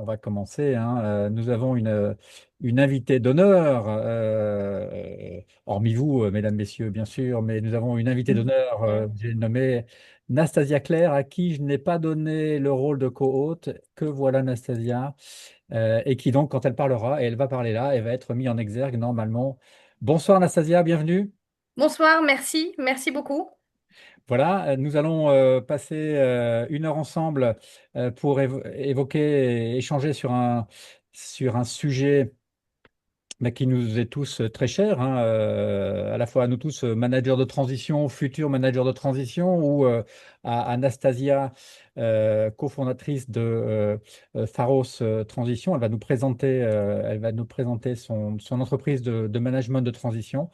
On va commencer, hein. Nous avons une invitée d'honneur, hormis vous, mesdames, messieurs, bien sûr, mais nous avons une invitée d'honneur, j'ai nommé Nastasia Claire, à qui je n'ai pas donné le rôle de co-hôte, que voilà Nastasia, et qui donc, quand elle parlera, et elle va parler là, elle va être mise en exergue normalement. Bonsoir Nastasia, bienvenue. Bonsoir, merci, merci beaucoup. Voilà, nous allons passer 1 heure ensemble pour évoquer et échanger sur un sujet mais qui nous est tous très cher, hein, à la fois à nous tous, managers de transition, futurs managers de transition, ou à Anastasia, cofondatrice de Pharos Transition. Elle va nous présenter son entreprise de management de transition.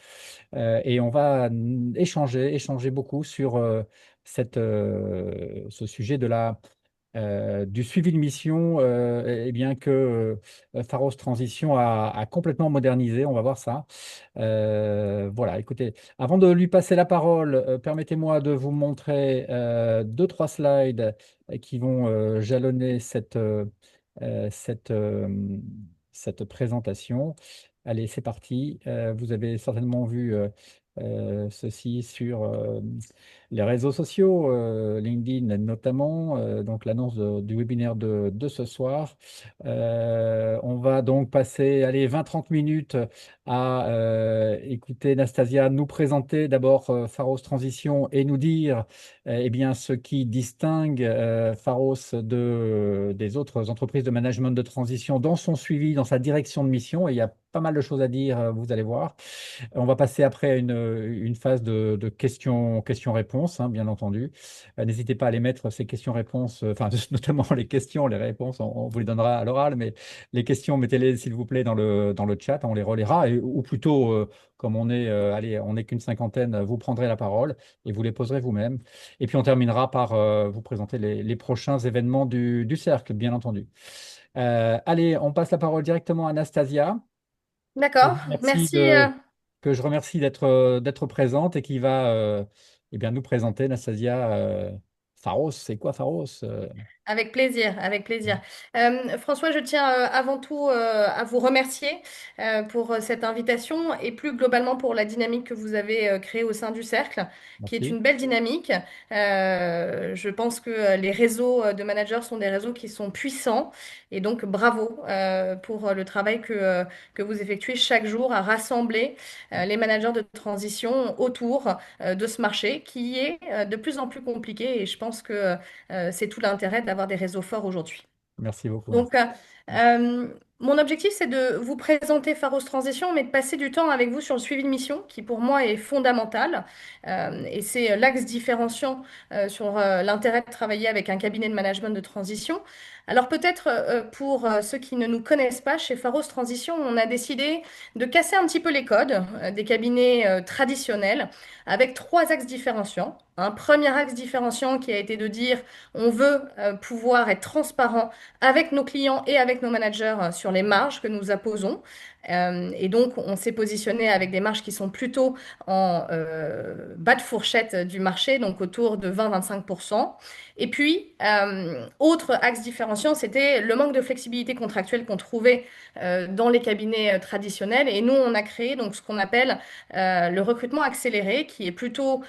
Et on va échanger beaucoup sur ce sujet du suivi de mission, et bien que Pharos Transition a complètement modernisé. On va voir ça. Voilà, écoutez, avant de lui passer la parole, permettez-moi de vous montrer 2, 3 slides qui vont jalonner cette présentation. Allez, c'est parti. Vous avez certainement vu ceci sur les réseaux sociaux, LinkedIn notamment, donc l'annonce du webinaire de ce soir. On va donc passer, allez, 20-30 minutes à écouter Nastasia nous présenter d'abord Pharos Transition et nous dire eh bien, ce qui distingue Pharos des autres entreprises de management de transition dans son suivi, dans sa direction de mission. Et il y a pas mal de choses à dire, vous allez voir. On va passer après à une phase de questions-réponses, hein, bien entendu. N'hésitez pas à les mettre, ces questions-réponses, enfin, notamment les questions, les réponses, on vous les donnera à l'oral, mais les questions, mettez-les, s'il vous plaît, dans le chat, on les relaiera, ou plutôt, comme allez, on n'est qu'une cinquantaine, vous prendrez la parole et vous les poserez vous-même. Et puis, on terminera par vous présenter les prochains événements du cercle, bien entendu. Allez, on passe la parole directement à Anastasia que je D'accord, remercie merci. d'être présente et qui va eh bien, nous présenter, Nastasia, Pharos. C'est quoi Pharos? Avec plaisir, avec plaisir. François, je tiens avant tout à vous remercier pour cette invitation et plus globalement pour la dynamique que vous avez créée au sein du cercle, qui est Merci. une belle dynamique. Je pense que les réseaux de managers sont des réseaux qui sont puissants et donc bravo pour le travail que vous effectuez chaque jour à rassembler les managers de transition autour de ce marché qui est de plus en plus compliqué et je pense que c'est tout l'intérêt d'avoir des réseaux forts aujourd'hui. Merci beaucoup, Donc, Nastasia. mon objectif, c'est de vous présenter Pharos Transition, mais de passer du temps avec vous sur le suivi de mission, qui pour moi est fondamental. Et c'est l'axe différenciant sur l'intérêt de travailler avec un cabinet de management de transition. Alors peut-être pour ceux qui ne nous connaissent pas, chez Pharos Transition, on a décidé de casser un petit peu les codes des cabinets traditionnels avec 3 axes différenciants. Un premier axe différenciant qui a été de dire on veut pouvoir être transparent avec nos clients et avec nos managers sur les marges que nous apposons. Et donc, on s'est positionné avec des marges qui sont plutôt en bas de fourchette du marché, donc autour de 20-25%. Et puis, autre axe différenciant, c'était le manque de flexibilité contractuelle qu'on trouvait dans les cabinets traditionnels. Et nous, on a créé donc ce qu'on appelle le recrutement accéléré, qui est plutôt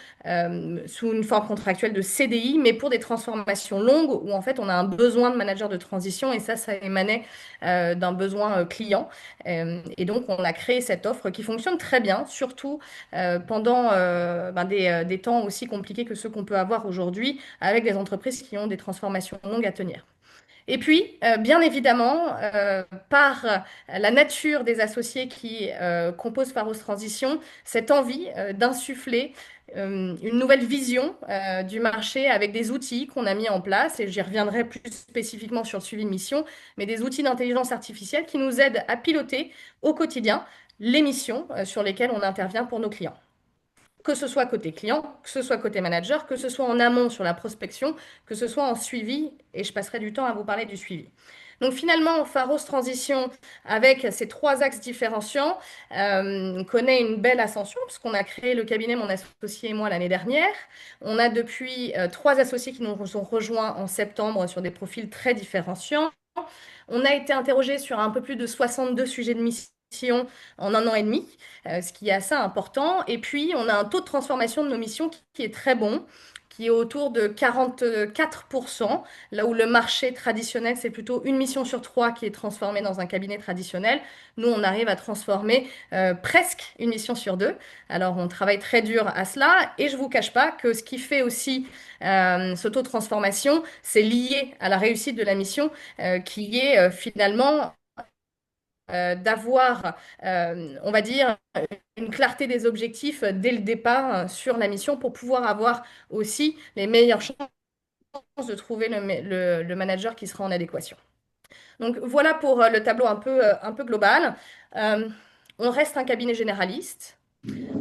sous une forme contractuelle de CDI, mais pour des transformations longues où en fait on a un besoin de manager de transition et ça émanait d'un besoin client. Et donc on a créé cette offre qui fonctionne très bien, surtout pendant des temps aussi compliqués que ceux qu'on peut avoir aujourd'hui avec des entreprises qui ont des transformations longues à tenir. Et puis, bien évidemment, par la nature des associés qui composent Pharos Transition, cette envie d'insuffler une nouvelle vision du marché avec des outils qu'on a mis en place, et j'y reviendrai plus spécifiquement sur le suivi de mission, mais des outils d'intelligence artificielle qui nous aident à piloter au quotidien les missions sur lesquelles on intervient pour nos clients, que ce soit côté client, que ce soit côté manager, que ce soit en amont sur la prospection, que ce soit en suivi, et je passerai du temps à vous parler du suivi. Donc finalement, Pharos Transition, avec ces 3 axes différenciants, connaît une belle ascension, puisqu'on a créé le cabinet, mon associé et moi, l'année dernière. On a depuis 3 associés qui nous ont rejoints en septembre sur des profils très différenciants. On a été interrogé sur un peu plus de 62 sujets de mission en un an et demi, ce qui est assez important. Et puis, on a un taux de transformation de nos missions qui est très bon, qui est autour de 44%, là où le marché traditionnel, c'est plutôt une mission sur trois qui est transformée dans un cabinet traditionnel. Nous, on arrive à transformer presque une mission sur deux. Alors, on travaille très dur à cela et je vous cache pas que ce qui fait aussi ce taux de transformation, c'est lié à la réussite de la mission qui est finalement d'avoir, on va dire, une clarté des objectifs dès le départ sur la mission pour pouvoir avoir aussi les meilleures chances de trouver le manager qui sera en adéquation. Donc voilà pour le tableau un peu global. Euh, on reste un cabinet généraliste.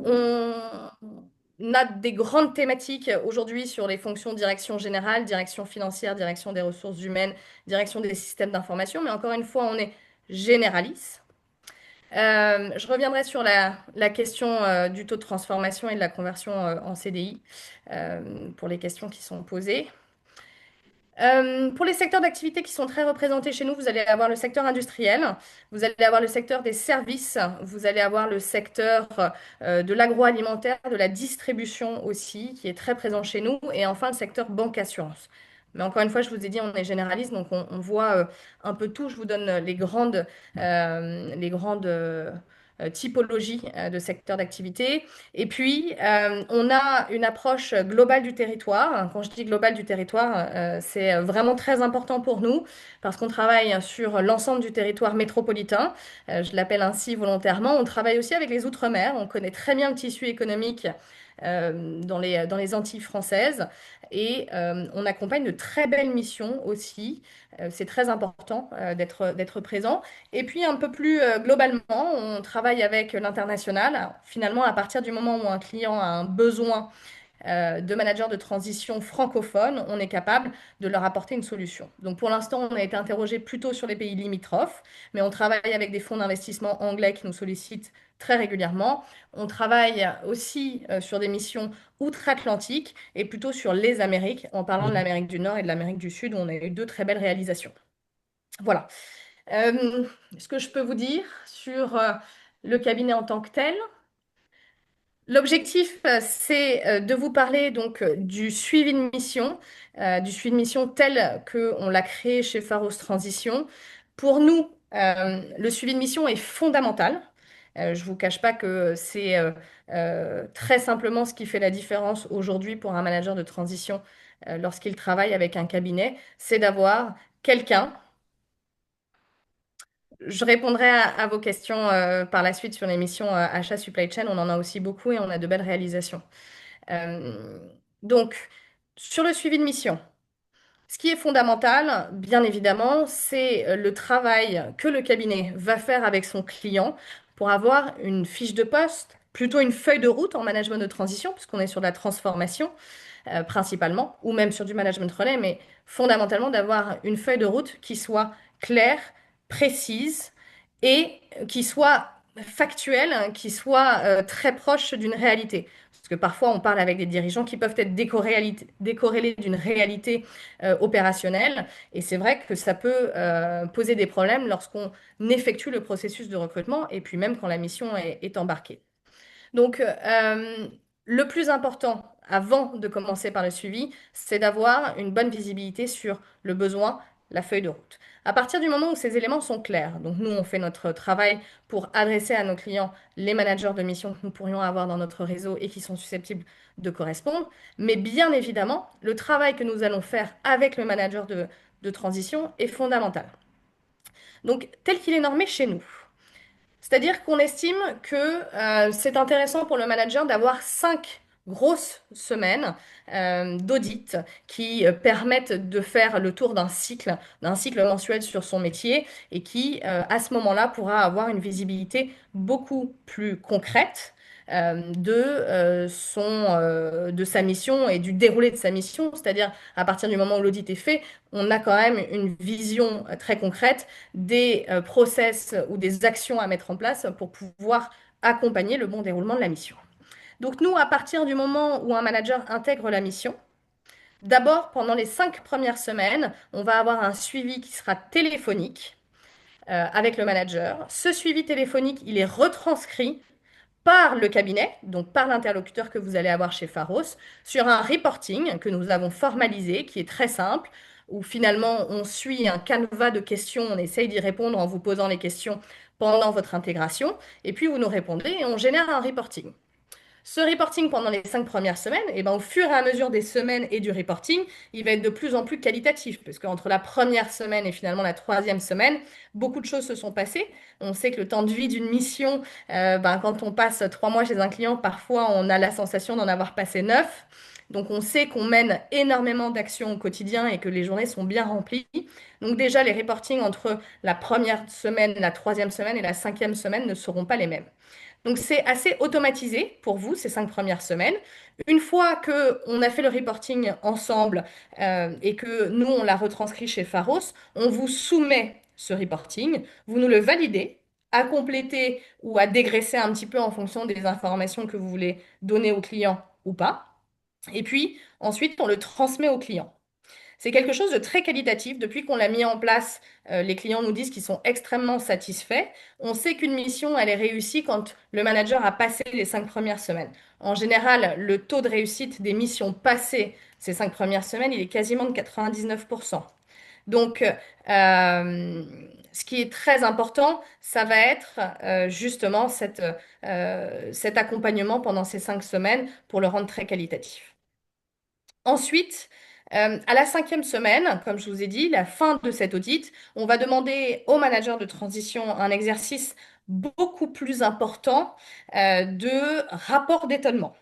On a des grandes thématiques aujourd'hui sur les fonctions direction générale, direction financière, direction des ressources humaines, direction des systèmes d'information, mais encore une fois, on est généraliste. Je reviendrai sur la question du taux de transformation et de la conversion en CDI pour les questions qui sont posées. Pour les secteurs d'activité qui sont très représentés chez nous, vous allez avoir le secteur industriel, vous allez avoir le secteur des services, vous allez avoir le secteur de l'agroalimentaire, de la distribution aussi, qui est très présent chez nous, et enfin le secteur banque-assurance. Mais encore une fois, je vous ai dit, on est généraliste, donc on voit un peu tout. Je vous donne les grandes typologies de secteurs d'activité. Et puis, on a une approche globale du territoire. Quand je dis globale du territoire, c'est vraiment très important pour nous parce qu'on travaille sur l'ensemble du territoire métropolitain. Je l'appelle ainsi volontairement. On travaille aussi avec les Outre-mer. On connaît très bien le tissu économique dans les Antilles françaises et on accompagne de très belles missions aussi. C'est très important d'être présent. Et puis un peu plus globalement, on travaille avec l'international. Finalement, à partir du moment où un client a un besoin de managers de transition francophones, on est capable de leur apporter une solution. Donc pour l'instant, on a été interrogé plutôt sur les pays limitrophes, mais on travaille avec des fonds d'investissement anglais qui nous sollicitent très régulièrement. On travaille aussi sur des missions outre-Atlantique et plutôt sur les Amériques, en parlant de Mhm. l'Amérique du Nord et de l'Amérique du Sud, où on a eu deux très belles réalisations. Voilà. Euh, Ce que je peux vous dire sur le cabinet en tant que tel. L'objectif, c'est de vous parler donc du suivi de mission tel que on l'a créé chez Pharos Transition. Pour nous, le suivi de mission est fondamental. Je vous cache pas que c'est très simplement ce qui fait la différence aujourd'hui pour un manager de transition lorsqu'il travaille avec un cabinet, c'est d'avoir quelqu'un. Je répondrai à vos questions par la suite sur les missions achat supply chain. On en a aussi beaucoup et on a de belles réalisations. Euh, donc, sur le suivi de mission, ce qui est fondamental, bien évidemment, c'est le travail que le cabinet va faire avec son client pour avoir une fiche de poste, plutôt une feuille de route en management de transition, puisqu'on est sur de la transformation principalement, ou même sur du management relais, mais fondamentalement d'avoir une feuille de route qui soit claire, précise et qui soit factuelle, hein, qui soit très proche d'une réalité. Parce que parfois, on parle avec des dirigeants qui peuvent être décorrélés d'une réalité opérationnelle. Et c'est vrai que ça peut poser des problèmes lorsqu'on effectue le processus de recrutement et puis même quand la mission est embarquée. Donc, le plus important avant de commencer par le suivi, c'est d'avoir une bonne visibilité sur le besoin, la feuille de route. À partir du moment où ces éléments sont clairs, donc nous, on fait notre travail pour adresser à nos clients les managers de mission que nous pourrions avoir dans notre réseau et qui sont susceptibles de correspondre. Mais bien évidemment, le travail que nous allons faire avec le manager de transition est fondamental. Donc, tel qu'il est normé chez nous. C'est-à-dire qu'on estime que c'est intéressant pour le manager d'avoir 5 grosses semaines d'audit qui permettent de faire le tour d'un cycle mensuel sur son métier et qui, à ce moment-là, pourra avoir une visibilité beaucoup plus concrète de sa mission et du déroulé de sa mission. C'est-à-dire, à partir du moment où l'audit est fait, on a quand même une vision très concrète des process ou des actions à mettre en place pour pouvoir accompagner le bon déroulement de la mission. Donc nous, à partir du moment où un manager intègre la mission, d'abord, pendant les 5 premières semaines, on va avoir un suivi qui sera téléphonique avec le manager. Ce suivi téléphonique, il est retranscrit par le cabinet, donc par l'interlocuteur que vous allez avoir chez Pharos, sur un reporting que nous avons formalisé, qui est très simple, où finalement on suit un canevas de questions, on essaye d'y répondre en vous posant les questions pendant votre intégration, et puis vous nous répondez et on génère un reporting. Ce reporting pendant les 5 premières semaines, et ben, au fur et à mesure des semaines et du reporting, il va être de plus en plus qualitatif, parce qu'entre la première semaine et finalement la troisième semaine, beaucoup de choses se sont passées. On sait que le temps de vie d'une mission, ben, quand on passe 3 mois chez un client, parfois on a la sensation d'en avoir passé 9. Donc on sait qu'on mène énormément d'actions au quotidien et que les journées sont bien remplies. Donc déjà, les reportings entre la première semaine, la troisième semaine et la cinquième semaine ne seront pas les mêmes. Donc c'est assez automatisé pour vous ces 5 premières semaines. Une fois que on a fait le reporting ensemble et que nous on l'a retranscrit chez Pharos, on vous soumet ce reporting, vous nous le validez, à compléter ou à dégraisser un petit peu en fonction des informations que vous voulez donner au client ou pas. Et puis ensuite on le transmet au client. C'est quelque chose de très qualitatif. Depuis qu'on l'a mis en place, les clients nous disent qu'ils sont extrêmement satisfaits. On sait qu'une mission, elle est réussie quand le manager a passé les 5 premières semaines. En général, le taux de réussite des missions passées ces 5 premières semaines, il est quasiment de 99%. Donc, ce qui est très important, ça va être justement cet accompagnement pendant ces 5 semaines pour le rendre très qualitatif. Ensuite, à la 5e semaine, comme je vous ai dit, la fin de cet audit, on va demander au manager de transition un exercice beaucoup plus important de rapport d'étonnement.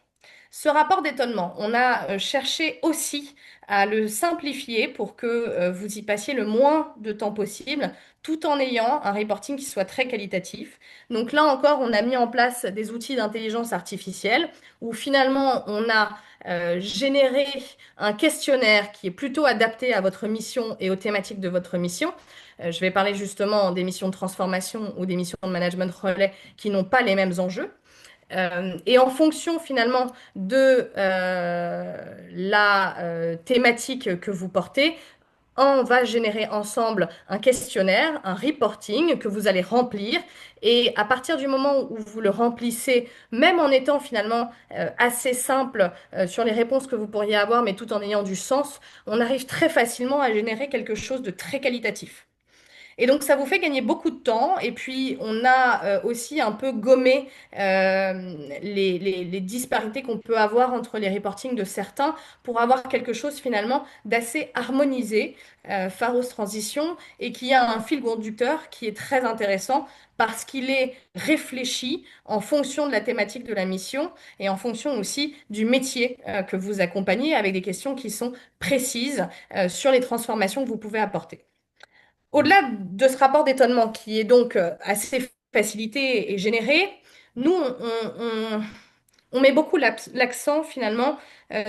Ce rapport d'étonnement, on a cherché aussi à le simplifier pour que vous y passiez le moins de temps possible, tout en ayant un reporting qui soit très qualitatif. Donc là encore, on a mis en place des outils d'intelligence artificielle où finalement on a généré un questionnaire qui est plutôt adapté à votre mission et aux thématiques de votre mission. Je vais parler justement des missions de transformation ou des missions de management relais qui n'ont pas les mêmes enjeux. Et en fonction finalement de la thématique que vous portez, on va générer ensemble un questionnaire, un reporting que vous allez remplir. Et à partir du moment où vous le remplissez, même en étant finalement assez simple sur les réponses que vous pourriez avoir, mais tout en ayant du sens, on arrive très facilement à générer quelque chose de très qualitatif. Et donc, ça vous fait gagner beaucoup de temps. Et puis, on a aussi un peu gommé les disparités qu'on peut avoir entre les reportings de certains pour avoir quelque chose finalement d'assez harmonisé, Pharos Transition, et qui a un fil conducteur qui est très intéressant parce qu'il est réfléchi en fonction de la thématique de la mission et en fonction aussi du métier que vous accompagnez avec des questions qui sont précises sur les transformations que vous pouvez apporter. Au-delà de ce rapport d'étonnement qui est donc assez facilité et généré, nous, on met beaucoup l'accent finalement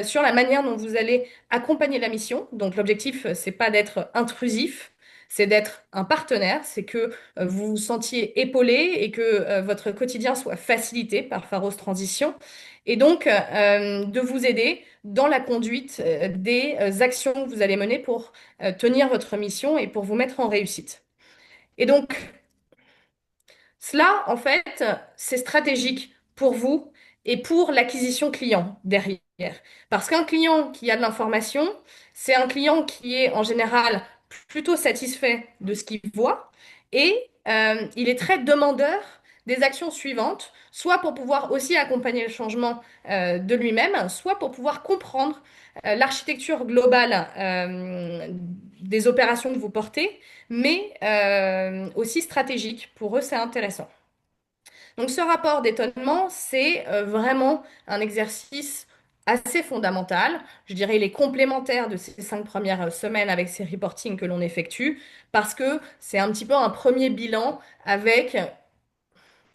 sur la manière dont vous allez accompagner la mission. Donc l'objectif, c'est pas d'être intrusif, c'est d'être un partenaire, c'est que vous vous sentiez épaulé et que votre quotidien soit facilité par Pharos Transition. Et donc de vous aider dans la conduite des actions que vous allez mener pour tenir votre mission et pour vous mettre en réussite. Et donc, cela, en fait, c'est stratégique pour vous et pour l'acquisition client derrière. Parce qu'un client qui a de l'information, c'est un client qui est en général plutôt satisfait de ce qu'il voit et il est très demandeur des actions suivantes, soit pour pouvoir aussi accompagner le changement de lui-même, soit pour pouvoir comprendre l'architecture globale des opérations que vous portez, mais aussi stratégique. Pour eux, c'est intéressant. Donc ce rapport d'étonnement, c'est vraiment un exercice assez fondamental. Je dirais il est complémentaire de ces 5 premières semaines avec ces reportings que l'on effectue, parce que c'est un petit peu un premier bilan avec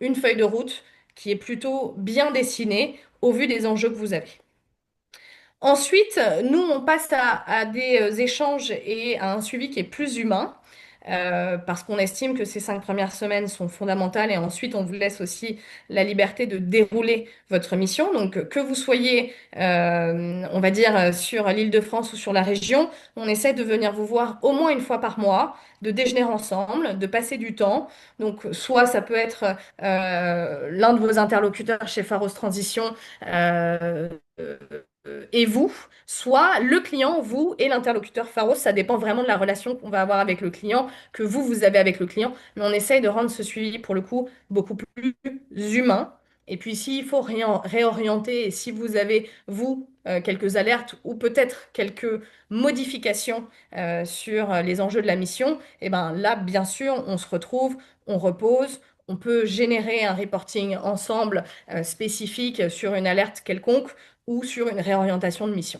une feuille de route qui est plutôt bien dessinée au vu des enjeux que vous avez. Ensuite, nous, on passe à des échanges et à un suivi qui est plus humain. parce qu'on estime que ces 5 premières semaines sont fondamentales et ensuite on vous laisse aussi la liberté de dérouler votre mission. Donc que vous soyez, on va dire, sur l'Île-de-France ou sur la région, on essaie de venir vous voir au moins une fois par mois, de déjeuner ensemble, de passer du temps. Donc soit ça peut être l'un de vos interlocuteurs chez Pharos Transition. euh, et vous, soit le client, vous et l'interlocuteur Pharos, ça dépend vraiment de la relation qu'on va avoir avec le client, que vous avez avec le client, mais on essaye de rendre ce suivi, pour le coup, beaucoup plus humain. Et puis, s'il faut réorienter, et si vous avez, vous, quelques alertes ou peut-être quelques modifications sur les enjeux de la mission, et ben là, bien sûr, on se retrouve, on repose, on peut générer un reporting ensemble spécifique sur une alerte quelconque ou sur une réorientation de mission,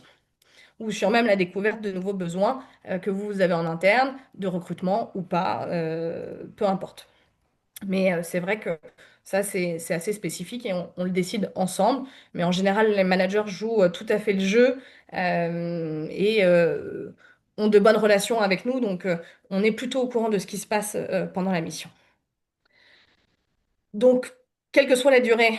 ou sur même la découverte de nouveaux besoins que vous avez en interne, de recrutement ou pas, peu importe. Mais c'est vrai que ça, c'est assez spécifique et on le décide ensemble. Mais en général, les managers jouent tout à fait le jeu et ont de bonnes relations avec nous. Donc, on est plutôt au courant de ce qui se passe pendant la mission. Donc, quelle que soit la durée,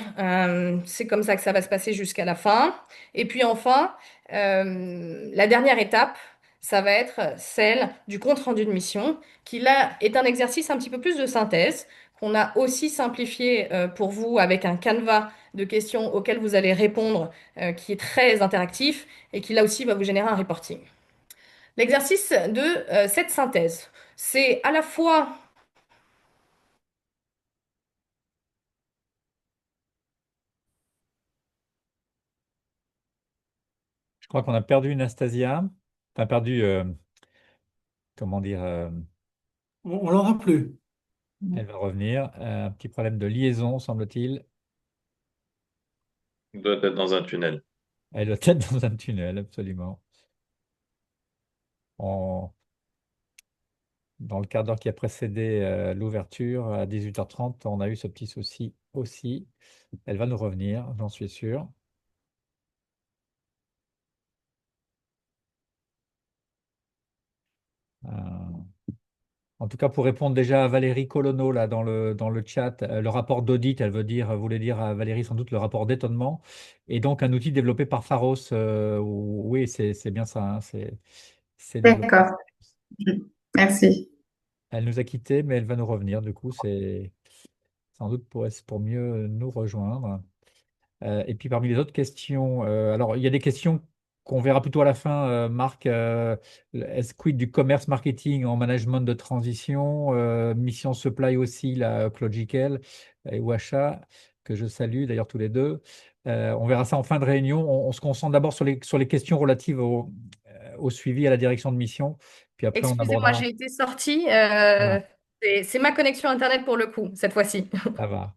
c'est comme ça que ça va se passer jusqu'à la fin. Et puis enfin, la dernière étape, ça va être celle du compte-rendu de mission, qui là est un exercice un petit peu plus de synthèse, qu'on a aussi simplifié pour vous avec un canevas de questions auxquelles vous allez répondre, qui est très interactif et qui là aussi va vous générer un reporting. L'exercice de cette synthèse, c'est à la fois. Je crois qu'on a perdu Anastasia. Enfin, perdu, comment dire, On l'aura plus. elle va revenir. Un petit problème de liaison, semble-t-il. Il doit être dans un tunnel. Elle doit être dans un tunnel, absolument. Dans le quart d'heure qui a précédé l'ouverture, à 18h30, on a eu ce petit souci aussi. Elle va nous revenir, j'en suis sûr. Euh, En tout cas, pour répondre déjà à Valérie Colono là, dans le chat, le rapport d'audit, voulait dire à Valérie sans doute le rapport d'étonnement, et donc un outil développé par Pharos. Oui, c'est bien ça, hein, c'est développé par D'accord, Pharos. merci. Elle nous a quittés, mais elle va nous revenir. Du coup, c'est sans doute pour mieux nous rejoindre. Et puis parmi les autres questions, alors il y a des questions qu'on verra plutôt à la fin, Marc. Est-ce quid du commerce marketing en management de transition, mission supply aussi, la Claude Jiquel et Wacha, que je salue d'ailleurs tous les deux. On verra ça en fin de réunion. On se concentre d'abord sur les questions relatives au suivi à la direction de mission. Puis après, on Excusez-moi, abordera. j'ai été sortie. Voilà, C'est ma connexion Internet pour le coup, cette fois-ci. ça va.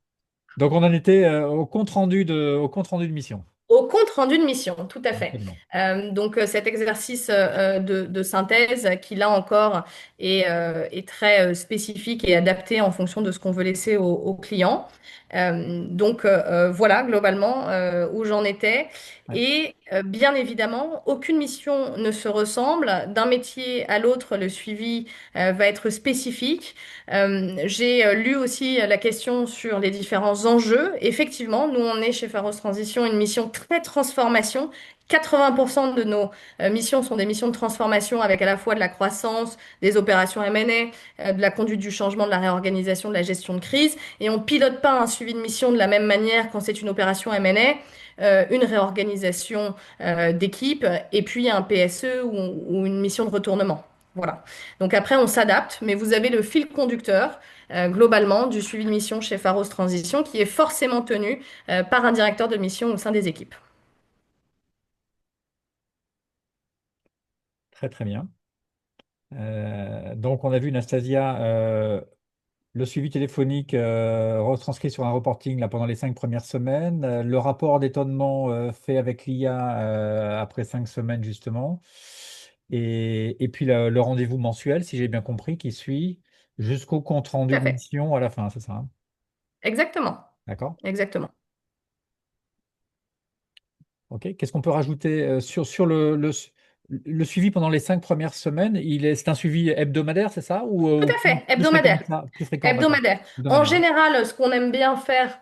Donc on en était au compte rendu de mission. Au compte rendu de mission, tout à fait. Absolument. Donc cet exercice de synthèse qui là encore est très spécifique et adapté en fonction de ce qu'on veut laisser au client. Voilà globalement où j'en étais. Ouais. Et bien évidemment, aucune mission ne se ressemble. D'un métier à l'autre, le suivi va être spécifique. J'ai lu aussi la question sur les différents enjeux. Effectivement, nous, on est chez Pharos Transition une mission très transformation. 80% de nos missions sont des missions de transformation avec à la fois de la croissance, des opérations M&A, de la conduite du changement, de la réorganisation, de la gestion de crise. Et on pilote pas un suivi de mission de la même manière quand c'est une opération M&A, une réorganisation d'équipe et puis un PSE ou une mission de retournement. Voilà. Donc après, on s'adapte, mais vous avez le fil conducteur globalement du suivi de mission chez Pharos Transition qui est forcément tenu par un directeur de mission au sein des équipes. Très très bien. Donc on a vu Nastasia, le suivi téléphonique retranscrit sur un reporting là, pendant les 5 premières semaines, le rapport d'étonnement fait avec l'IA après 5 semaines justement, et puis le rendez-vous mensuel, si j'ai bien compris, qui suit jusqu'au compte Tout rendu à de fait. mission à la fin, c'est ça, hein? Exactement. D'accord? Exactement. Ok. Qu'est-ce qu'on peut rajouter sur le Le suivi pendant les 5 premières semaines, c'est un suivi hebdomadaire, c'est ça? Tout Ou à fait, plus fréquent que hebdomadaire. ça? Plus fréquent, d'accord. Hebdomadaire. En Hebdomadaire, ouais. général, ce qu'on aime bien faire,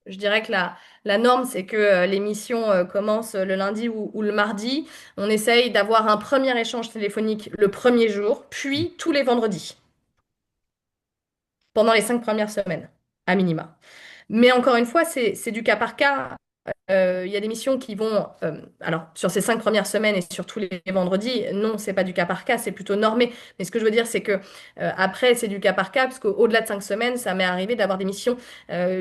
je dirais que la norme, c'est que l'émission commence le lundi ou le mardi. On essaye d'avoir un premier échange téléphonique le premier jour, puis tous les vendredis, pendant les 5 premières semaines, à minima. Mais encore une fois, c'est du cas par cas. Il y a des missions qui vont, alors sur ces 5 premières semaines et sur tous les vendredis, non, c'est pas du cas par cas, c'est plutôt normé. Mais ce que je veux dire, c'est que après, c'est du cas par cas, parce qu'au-delà de 5 semaines, ça m'est arrivé d'avoir des missions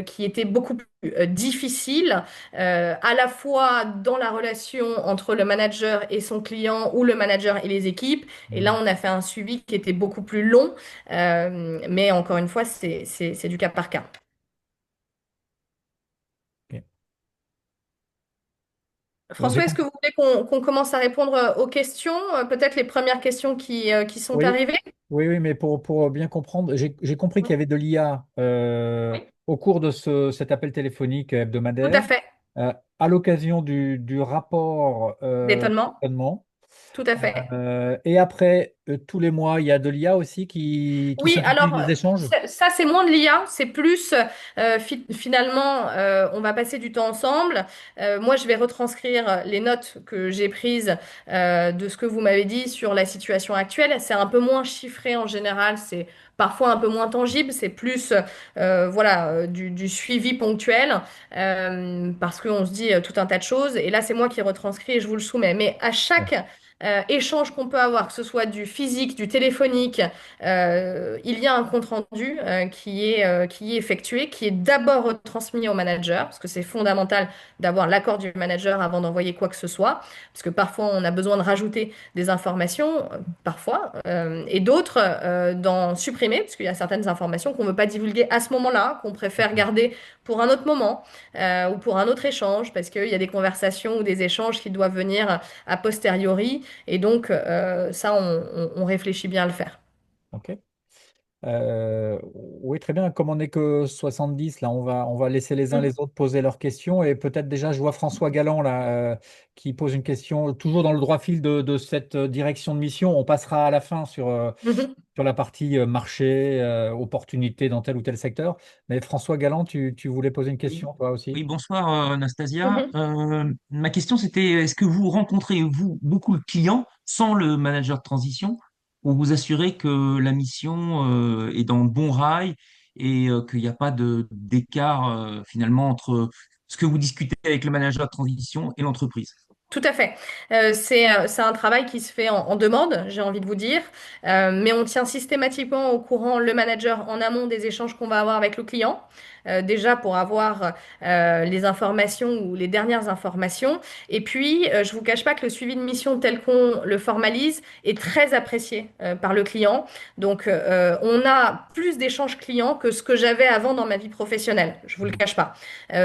qui étaient beaucoup plus difficiles, à la fois dans la relation entre le manager et son client ou le manager et les équipes. Et là, Hmm, on a fait un suivi qui était beaucoup plus long, mais encore une fois, c'est du cas par cas. ok. J'ai François, est-ce que compris. vous voulez qu'on commence à répondre aux questions, peut-être les premières questions qui sont Oui, arrivées? oui, oui, mais pour bien comprendre, j'ai compris qu'il y Oui, avait de l'IA oui, au cours de cet appel téléphonique tout à hebdomadaire, fait. à l'occasion du rapport D'étonnement, d'étonnement. tout à fait. Et après, tous les mois, il y a de l'IA aussi qui Oui, synthétise alors les échanges. ça c'est moins de l'IA, c'est plus finalement on va passer du temps ensemble. Moi je vais retranscrire les notes que j'ai prises de ce que vous m'avez dit sur la situation actuelle. C'est un peu moins chiffré en général, c'est parfois un peu moins tangible, c'est plus voilà du suivi ponctuel parce qu'on se dit tout un tas de choses. Et là c'est moi qui retranscris et je vous le soumets. Mais à Ouais, chaque échange qu'on peut avoir, que ce soit du physique, du téléphonique, il y a un compte-rendu qui est effectué, qui est d'abord retransmis au manager, parce que c'est fondamental d'avoir l'accord du manager avant d'envoyer quoi que ce soit, parce que parfois on a besoin de rajouter des informations, parfois, et d'autres d'en supprimer, parce qu'il y a certaines informations qu'on ne veut pas divulguer à ce moment-là, qu'on préfère garder pour un autre moment ou pour un autre échange, parce qu'il y a des conversations ou des échanges qui doivent venir a posteriori, et donc ça, on réfléchit bien à le faire. ok. Oui, très bien. Comme on n'est que 70, là, on va laisser les uns les Mhm. autres poser leurs questions. Et peut-être déjà, je vois François Galland là, qui pose une question, toujours dans le droit fil de cette direction de mission. On passera à la fin Mhm. sur la partie marché, opportunité dans tel ou tel secteur. Mais François Galland, tu voulais poser une Oui, question, toi aussi? oui, bonsoir Anastasia. Mhm. Ma question c'était, est-ce que vous rencontrez, vous, beaucoup de clients sans le manager de transition pour vous assurer que la mission est dans le bon rail et qu'il n'y a pas d'écart finalement entre ce que vous discutez avec le manager de transition et l'entreprise? Tout à fait. C'est un travail qui se fait en demande, j'ai envie de vous dire, mais on tient systématiquement au courant le manager en amont des échanges qu'on va avoir avec le client, déjà pour avoir les informations ou les dernières informations. Et puis, je vous cache pas que le suivi de mission tel qu'on le formalise est très apprécié par le client. Donc, on a plus d'échanges clients que ce que j'avais avant dans ma vie professionnelle. Je vous le cache pas.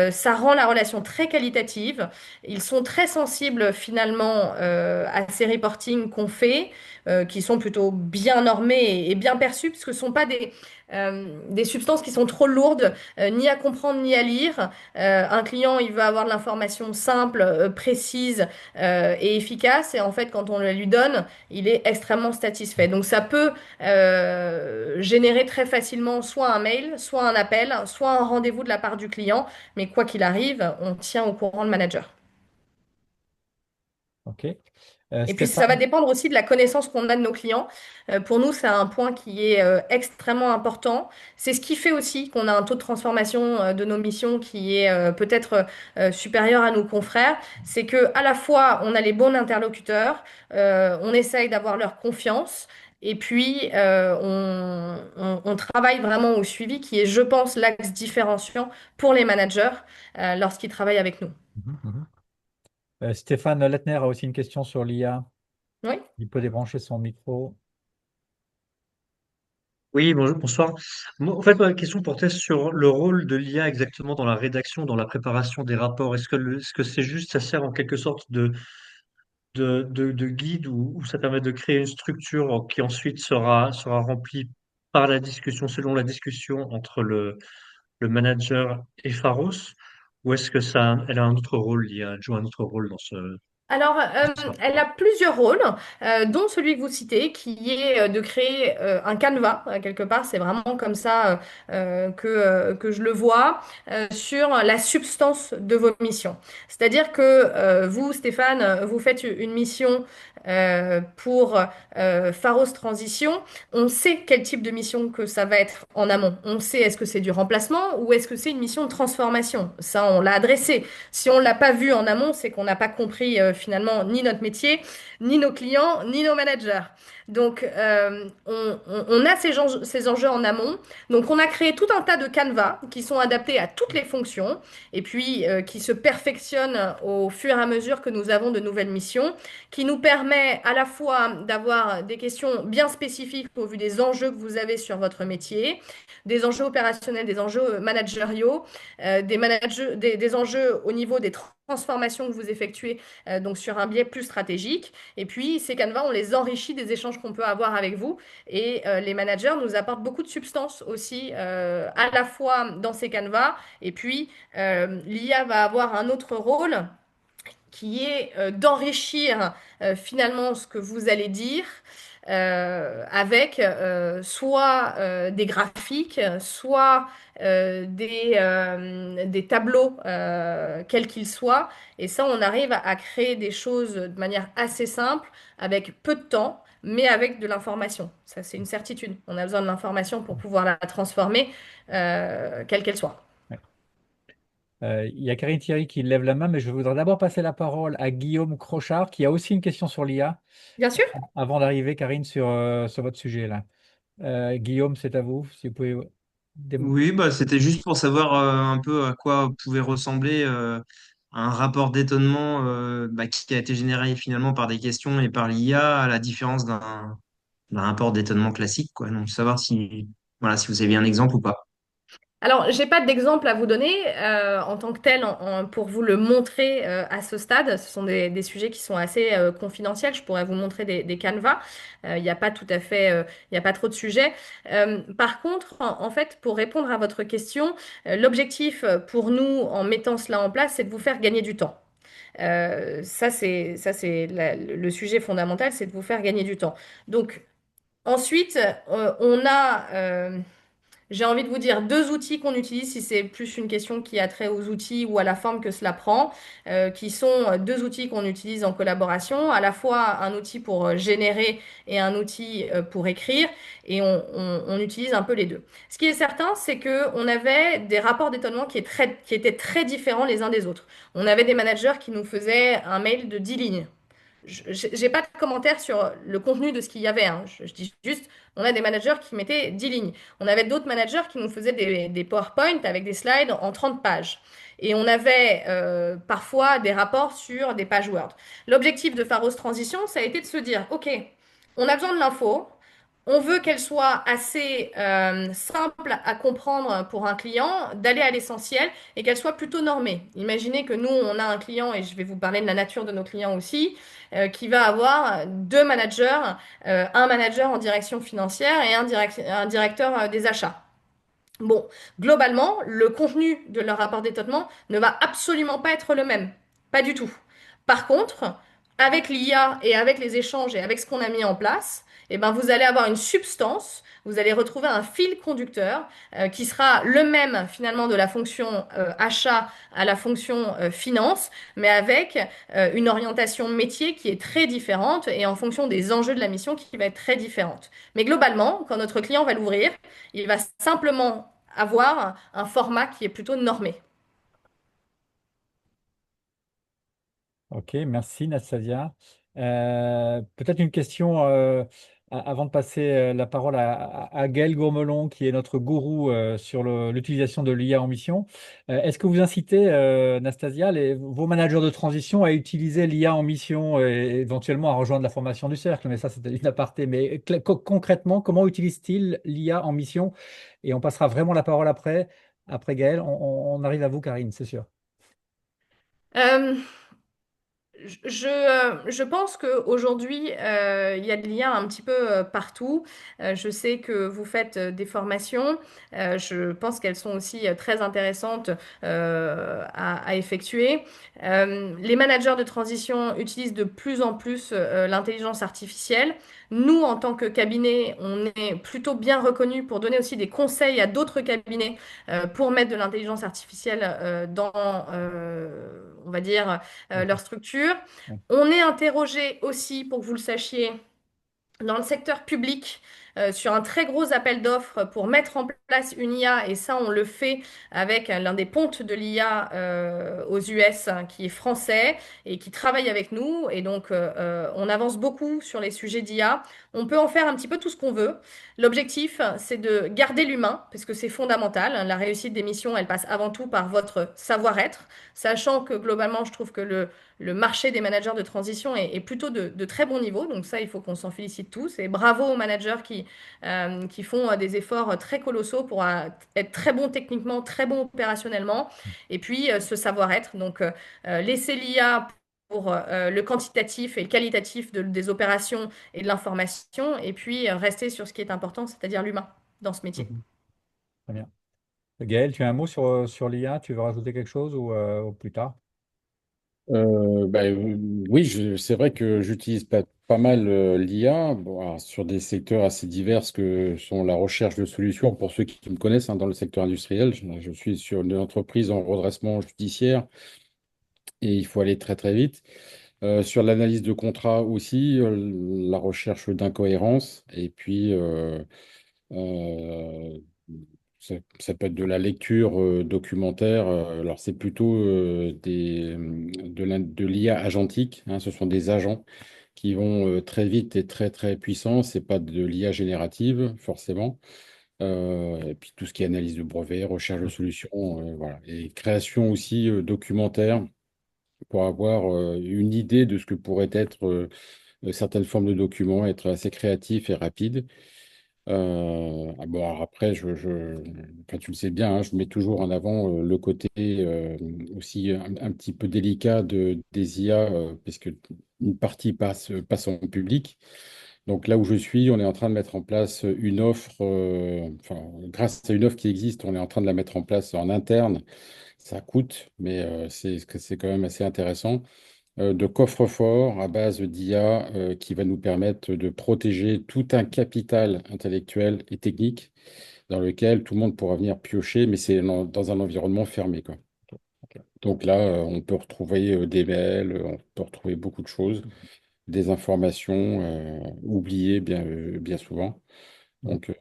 Ça rend la relation très qualitative. Ils sont très sensibles finalement à ces reportings qu'on fait, qui sont plutôt bien normés et bien perçus, parce que ce ne sont pas des substances qui sont trop lourdes, ni à comprendre ni à lire. Un client, il veut avoir de l'information simple, précise et efficace, et en fait, quand on la lui donne, il est extrêmement satisfait. Donc ça peut générer très facilement soit un mail, soit un appel, soit un rendez-vous de la part du client, mais quoi qu'il arrive, on tient au courant le manager. Ok. Et puis ça va Stéphane? dépendre aussi de la connaissance qu'on a de nos clients. Pour nous, c'est un point qui est extrêmement important. C'est ce qui fait aussi qu'on a un taux de transformation de nos missions qui est peut-être supérieur à nos confrères. C'est que à la fois, on a les bons interlocuteurs, on essaye d'avoir leur confiance. Et puis, on travaille vraiment au suivi, qui est, je pense, l'axe différenciant pour les managers lorsqu'ils travaillent avec nous. Mhm, mhm. Stéphane Lettner a aussi une question sur l'IA. Oui. Il peut débrancher son micro. Oui, bonjour, bonsoir. En fait, ma question portait sur le rôle de l'IA exactement dans la rédaction, dans la préparation des rapports. Est-ce que c'est juste, ça sert en quelque sorte de guide ou ça permet de créer une structure qui ensuite sera remplie par la discussion, selon la discussion entre le manager et Pharos? Ou est-ce que elle a un autre rôle, l'IA, elle joue un autre rôle dans ce... Alors, Soit. elle a plusieurs rôles, dont celui que vous citez, qui est de créer un canevas, quelque part. C'est vraiment comme ça que je le vois, sur la substance de vos missions. C'est-à-dire que vous, Stéphane, vous faites une mission pour Pharos Transition. On sait quel type de mission que ça va être en amont. On sait est-ce que c'est du remplacement ou est-ce que c'est une mission de transformation. Ça, on l'a adressé. Si on ne l'a pas vu en amont, c'est qu'on n'a pas compris finalement ni notre métier, ni nos clients, ni nos managers. Donc, on a ces enjeux en amont. Donc, on a créé tout un tas de canevas qui sont adaptés à toutes les fonctions et puis qui se perfectionnent au fur et à mesure que nous avons de nouvelles missions, qui nous permet à la fois d'avoir des questions bien spécifiques au vu des enjeux que vous avez sur votre métier, des enjeux opérationnels, des enjeux managériaux, des enjeux au niveau des transformations que vous effectuez donc sur un biais plus stratégique. Et puis ces canevas, on les enrichit des échanges qu'on peut avoir avec vous. Et les managers nous apportent beaucoup de substance aussi, à la fois dans ces canevas. Et puis l'IA va avoir un autre rôle qui est d'enrichir finalement ce que vous allez dire avec soit des graphiques, soit des tableaux, quels qu'ils soient. Et ça, on arrive à créer des choses de manière assez simple, avec peu de temps, mais avec de l'information. Ça, c'est une certitude. On a besoin de l'information pour pouvoir la transformer, quelle qu'elle soit. Ouais. Il y a Karine Thierry qui lève la main, mais je voudrais d'abord passer la parole à Guillaume Crochard, qui a aussi une question sur l'IA, Bien sûr. avant d'arriver, Karine, sur votre sujet là. Guillaume, c'est à vous, si vous pouvez Oui, bah, c'était juste pour savoir un peu à quoi pouvait ressembler un rapport d'étonnement qui a été généré finalement par des questions et par l'IA, à la différence d'un rapport d'étonnement classique, quoi. Donc, savoir si, voilà, si vous avez un exemple ou pas. Alors, j'ai pas d'exemple à vous donner en tant que tel pour vous le montrer à ce stade. Ce sont des sujets qui sont assez confidentiels. Je pourrais vous montrer des canevas. Il n'y a pas tout à fait, il n'y a pas trop de sujets. Par contre, en fait, pour répondre à votre question, l'objectif pour nous en mettant cela en place, c'est de vous faire gagner du temps. Le sujet fondamental, c'est de vous faire gagner du temps. Donc, ensuite, on a j'ai envie de vous dire deux outils qu'on utilise, si c'est plus une question qui a trait aux outils ou à la forme que cela prend, qui sont deux outils qu'on utilise en collaboration, à la fois un outil pour générer et un outil pour écrire, et on utilise un peu les deux. Ce qui est certain, c'est que on avait des rapports d'étonnement qui étaient très différents les uns des autres. On avait des managers qui nous faisaient un mail de 10 lignes. J'ai pas de commentaire sur le contenu de ce qu'il y avait, hein. Je dis juste, on a des managers qui mettaient 10 lignes. On avait d'autres managers qui nous faisaient des PowerPoint avec des slides en 30 pages. Et on avait parfois des rapports sur des pages Word. L'objectif de Pharos Transition, ça a été de se dire, OK, on a besoin de l'info, on veut qu'elle soit assez simple à comprendre pour un client, d'aller à l'essentiel et qu'elle soit plutôt normée. Imaginez que nous, on a un client, et je vais vous parler de la nature de nos clients aussi, qui va avoir deux managers, un manager en direction financière et un directeur des achats. Bon, globalement, le contenu de leur rapport d'étonnement ne va absolument pas être le même. Pas du tout. Par contre, avec l'IA et avec les échanges et avec ce qu'on a mis en place, eh ben, vous allez avoir une substance, vous allez retrouver un fil conducteur qui sera le même finalement de la fonction achat à la fonction finance, mais avec une orientation métier qui est très différente et en fonction des enjeux de la mission qui va être très différente. Mais globalement, quand notre client va l'ouvrir, il va simplement avoir un format qui est plutôt normé. Ok, merci Nastasia. Peut-être une question avant de passer la parole à Gaël Gourmelon, qui est notre gourou sur l'utilisation de l'IA en mission. Est-ce que vous incitez, Nastasia, vos managers de transition à utiliser l'IA en mission et éventuellement à rejoindre la formation du cercle? Mais ça, c'était une aparté. Mais concrètement, comment utilisent-ils l'IA en mission? Et on passera vraiment la parole après Gaël. On arrive à vous, Karine, c'est sûr. Euh, Je pense qu'aujourd'hui, il y a de l'IA un petit peu partout. Je sais que vous faites des formations. Je pense qu'elles sont aussi très intéressantes à effectuer. Les managers de transition utilisent de plus en plus l'intelligence artificielle. Nous, en tant que cabinet, on est plutôt bien reconnus pour donner aussi des conseils à d'autres cabinets pour mettre de l'intelligence artificielle dans, on va dire, leur D'accord. structure. Ouais. On est interrogé aussi, pour que vous le sachiez, dans le secteur public sur un très gros appel d'offres pour mettre en place une IA, et ça, on le fait avec l'un des pontes de l'IA aux US, hein, qui est français et qui travaille avec nous. Et donc, on avance beaucoup sur les sujets d'IA. On peut en faire un petit peu tout ce qu'on veut. L'objectif, c'est de garder l'humain, parce que c'est fondamental. La réussite des missions, elle passe avant tout par votre savoir-être, sachant que globalement, je trouve que le marché des managers de transition est plutôt de très bon niveau. Donc ça, il faut qu'on s'en félicite tous. Et bravo aux managers qui font des efforts très colossaux pour être très bons techniquement, très bons opérationnellement. Et puis ce savoir-être. Donc laisser l'IA pour le quantitatif et le qualitatif des opérations et de l'information. Et puis rester sur ce qui est important, c'est-à-dire l'humain dans ce métier. Mhm. Très bien. Gaël, tu as un mot sur l'IA? Tu veux rajouter quelque chose ou plus tard? Oui, c'est vrai que j'utilise pas mal l'IA bon, alors, sur des secteurs assez divers que sont la recherche de solutions. Pour ceux qui me connaissent, hein, dans le secteur industriel, je suis sur une entreprise en redressement judiciaire et il faut aller très très vite. Sur l'analyse de contrats aussi, la recherche d'incohérence et puis euh, ça peut être de la lecture documentaire. Alors, c'est plutôt de l'IA agentique, hein. Ce sont des agents qui vont très vite et très, très puissants. C'est pas de l'IA générative, forcément. Et puis, tout ce qui est analyse de brevets, recherche de solutions, voilà. Et création aussi documentaire pour avoir une idée de ce que pourraient être certaines formes de documents, être assez créatif et rapide. Alors après, enfin, tu le sais bien, hein, je mets toujours en avant le côté aussi un petit peu délicat des IA, puisque une partie passe en public. Donc là où je suis, on est en train de mettre en place une offre, enfin, grâce à une offre qui existe, on est en train de la mettre en place en interne. Ça coûte, mais c'est quand même assez intéressant de coffre-fort à base d'IA qui va nous permettre de protéger tout un capital intellectuel et technique dans lequel tout le monde pourra venir piocher, mais c'est dans un environnement fermé, quoi. Ok. Donc là, on peut retrouver des mails, on peut retrouver beaucoup de choses, des informations oubliées bien souvent. Mhm. Donc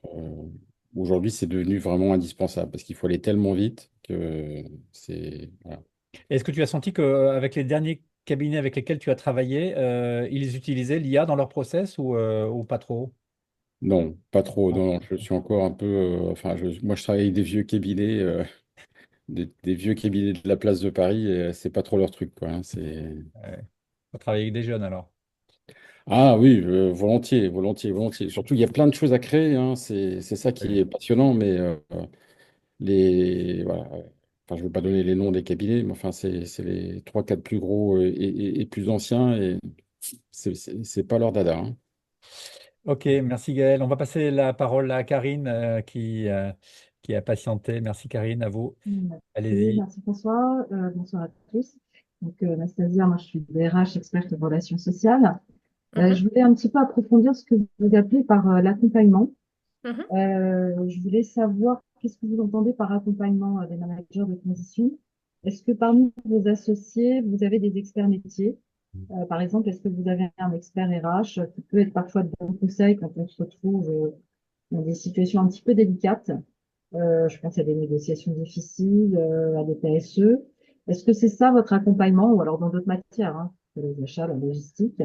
aujourd'hui, c'est devenu vraiment indispensable parce qu'il faut aller tellement vite que c'est... voilà. Est-ce que tu as senti qu'avec les derniers cabinets avec lesquels tu as travaillé, ils utilisaient l'IA dans leur process ou pas trop? Non, pas trop. Non. Non, non, je suis encore un peu. Enfin, moi, je travaille avec des vieux cabinets, des vieux cabinets de la place de Paris, et c'est pas trop leur truc, quoi, hein, Ouais. Faut travailler avec des jeunes alors. Ah oui, volontiers, volontiers, volontiers. Surtout, il y a plein de choses à créer, hein, c'est ça qui Oui. est passionnant, mais voilà. Enfin, je ne veux pas donner les noms des cabinets, mais enfin, c'est les trois, quatre plus gros et plus anciens, et c'est pas leur dada, hein. Ok, merci Gaël. On va passer la parole à Karine qui a patienté. Merci Karine, à vous. Merci, Allez-y. merci François. Bonsoir à tous. Donc, Anastasia, moi je suis DRH, experte en relations sociales. Mhm, Je voulais un petit peu approfondir ce que vous appelez par l'accompagnement. mhm. Je voulais savoir qu'est-ce que vous entendez par accompagnement des managers de transition. Est-ce que parmi vos associés, vous avez des experts métiers? Par exemple, est-ce que vous avez un expert RH qui peut être parfois de bons conseils quand on se retrouve dans des situations un petit peu délicates? Je pense à des négociations difficiles, à des PSE. Est-ce que c'est ça votre accompagnement ou alors dans d'autres matières, hein, les achats, la logistique?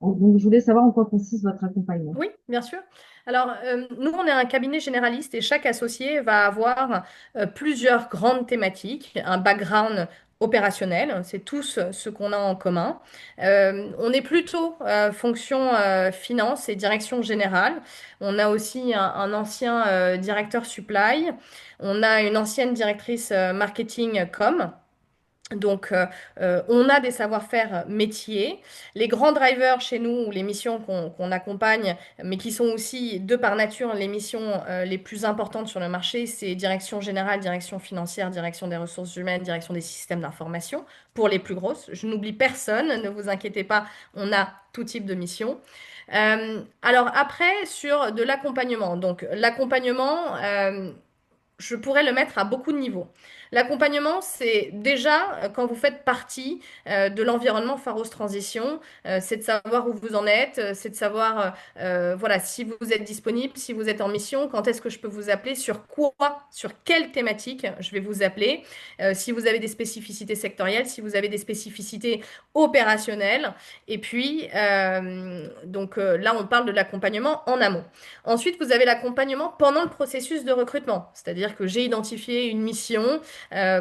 Donc, je voulais savoir en quoi consiste votre accompagnement. Oui, bien sûr. Alors, nous, on est un cabinet généraliste et chaque associé va avoir plusieurs grandes thématiques, un background opérationnel, c'est tous ce qu'on a en commun. On est plutôt fonction finance et direction générale. On a aussi un ancien directeur supply. On a une ancienne directrice marketing com. Donc, on a des savoir-faire métiers. Les grands drivers chez nous, ou les missions qu'on accompagne, mais qui sont aussi, de par nature, les missions les plus importantes sur le marché, c'est direction générale, direction financière, direction des ressources humaines, direction des systèmes d'information, pour les plus grosses. Je n'oublie personne, ne vous inquiétez pas, on a tout type de mission. Alors après, sur de l'accompagnement. Donc, l'accompagnement, je pourrais le mettre à beaucoup de niveaux. L'accompagnement, c'est déjà quand vous faites partie de l'environnement Pharos Transition, c'est de savoir où vous en êtes, c'est de savoir voilà, si vous êtes disponible, si vous êtes en mission, quand est-ce que je peux vous appeler, sur quoi, sur quelle thématique je vais vous appeler, si vous avez des spécificités sectorielles, si vous avez des spécificités opérationnelles. Et puis, là, on parle de l'accompagnement en amont. Ensuite, vous avez l'accompagnement pendant le processus de recrutement, c'est-à-dire que j'ai identifié une mission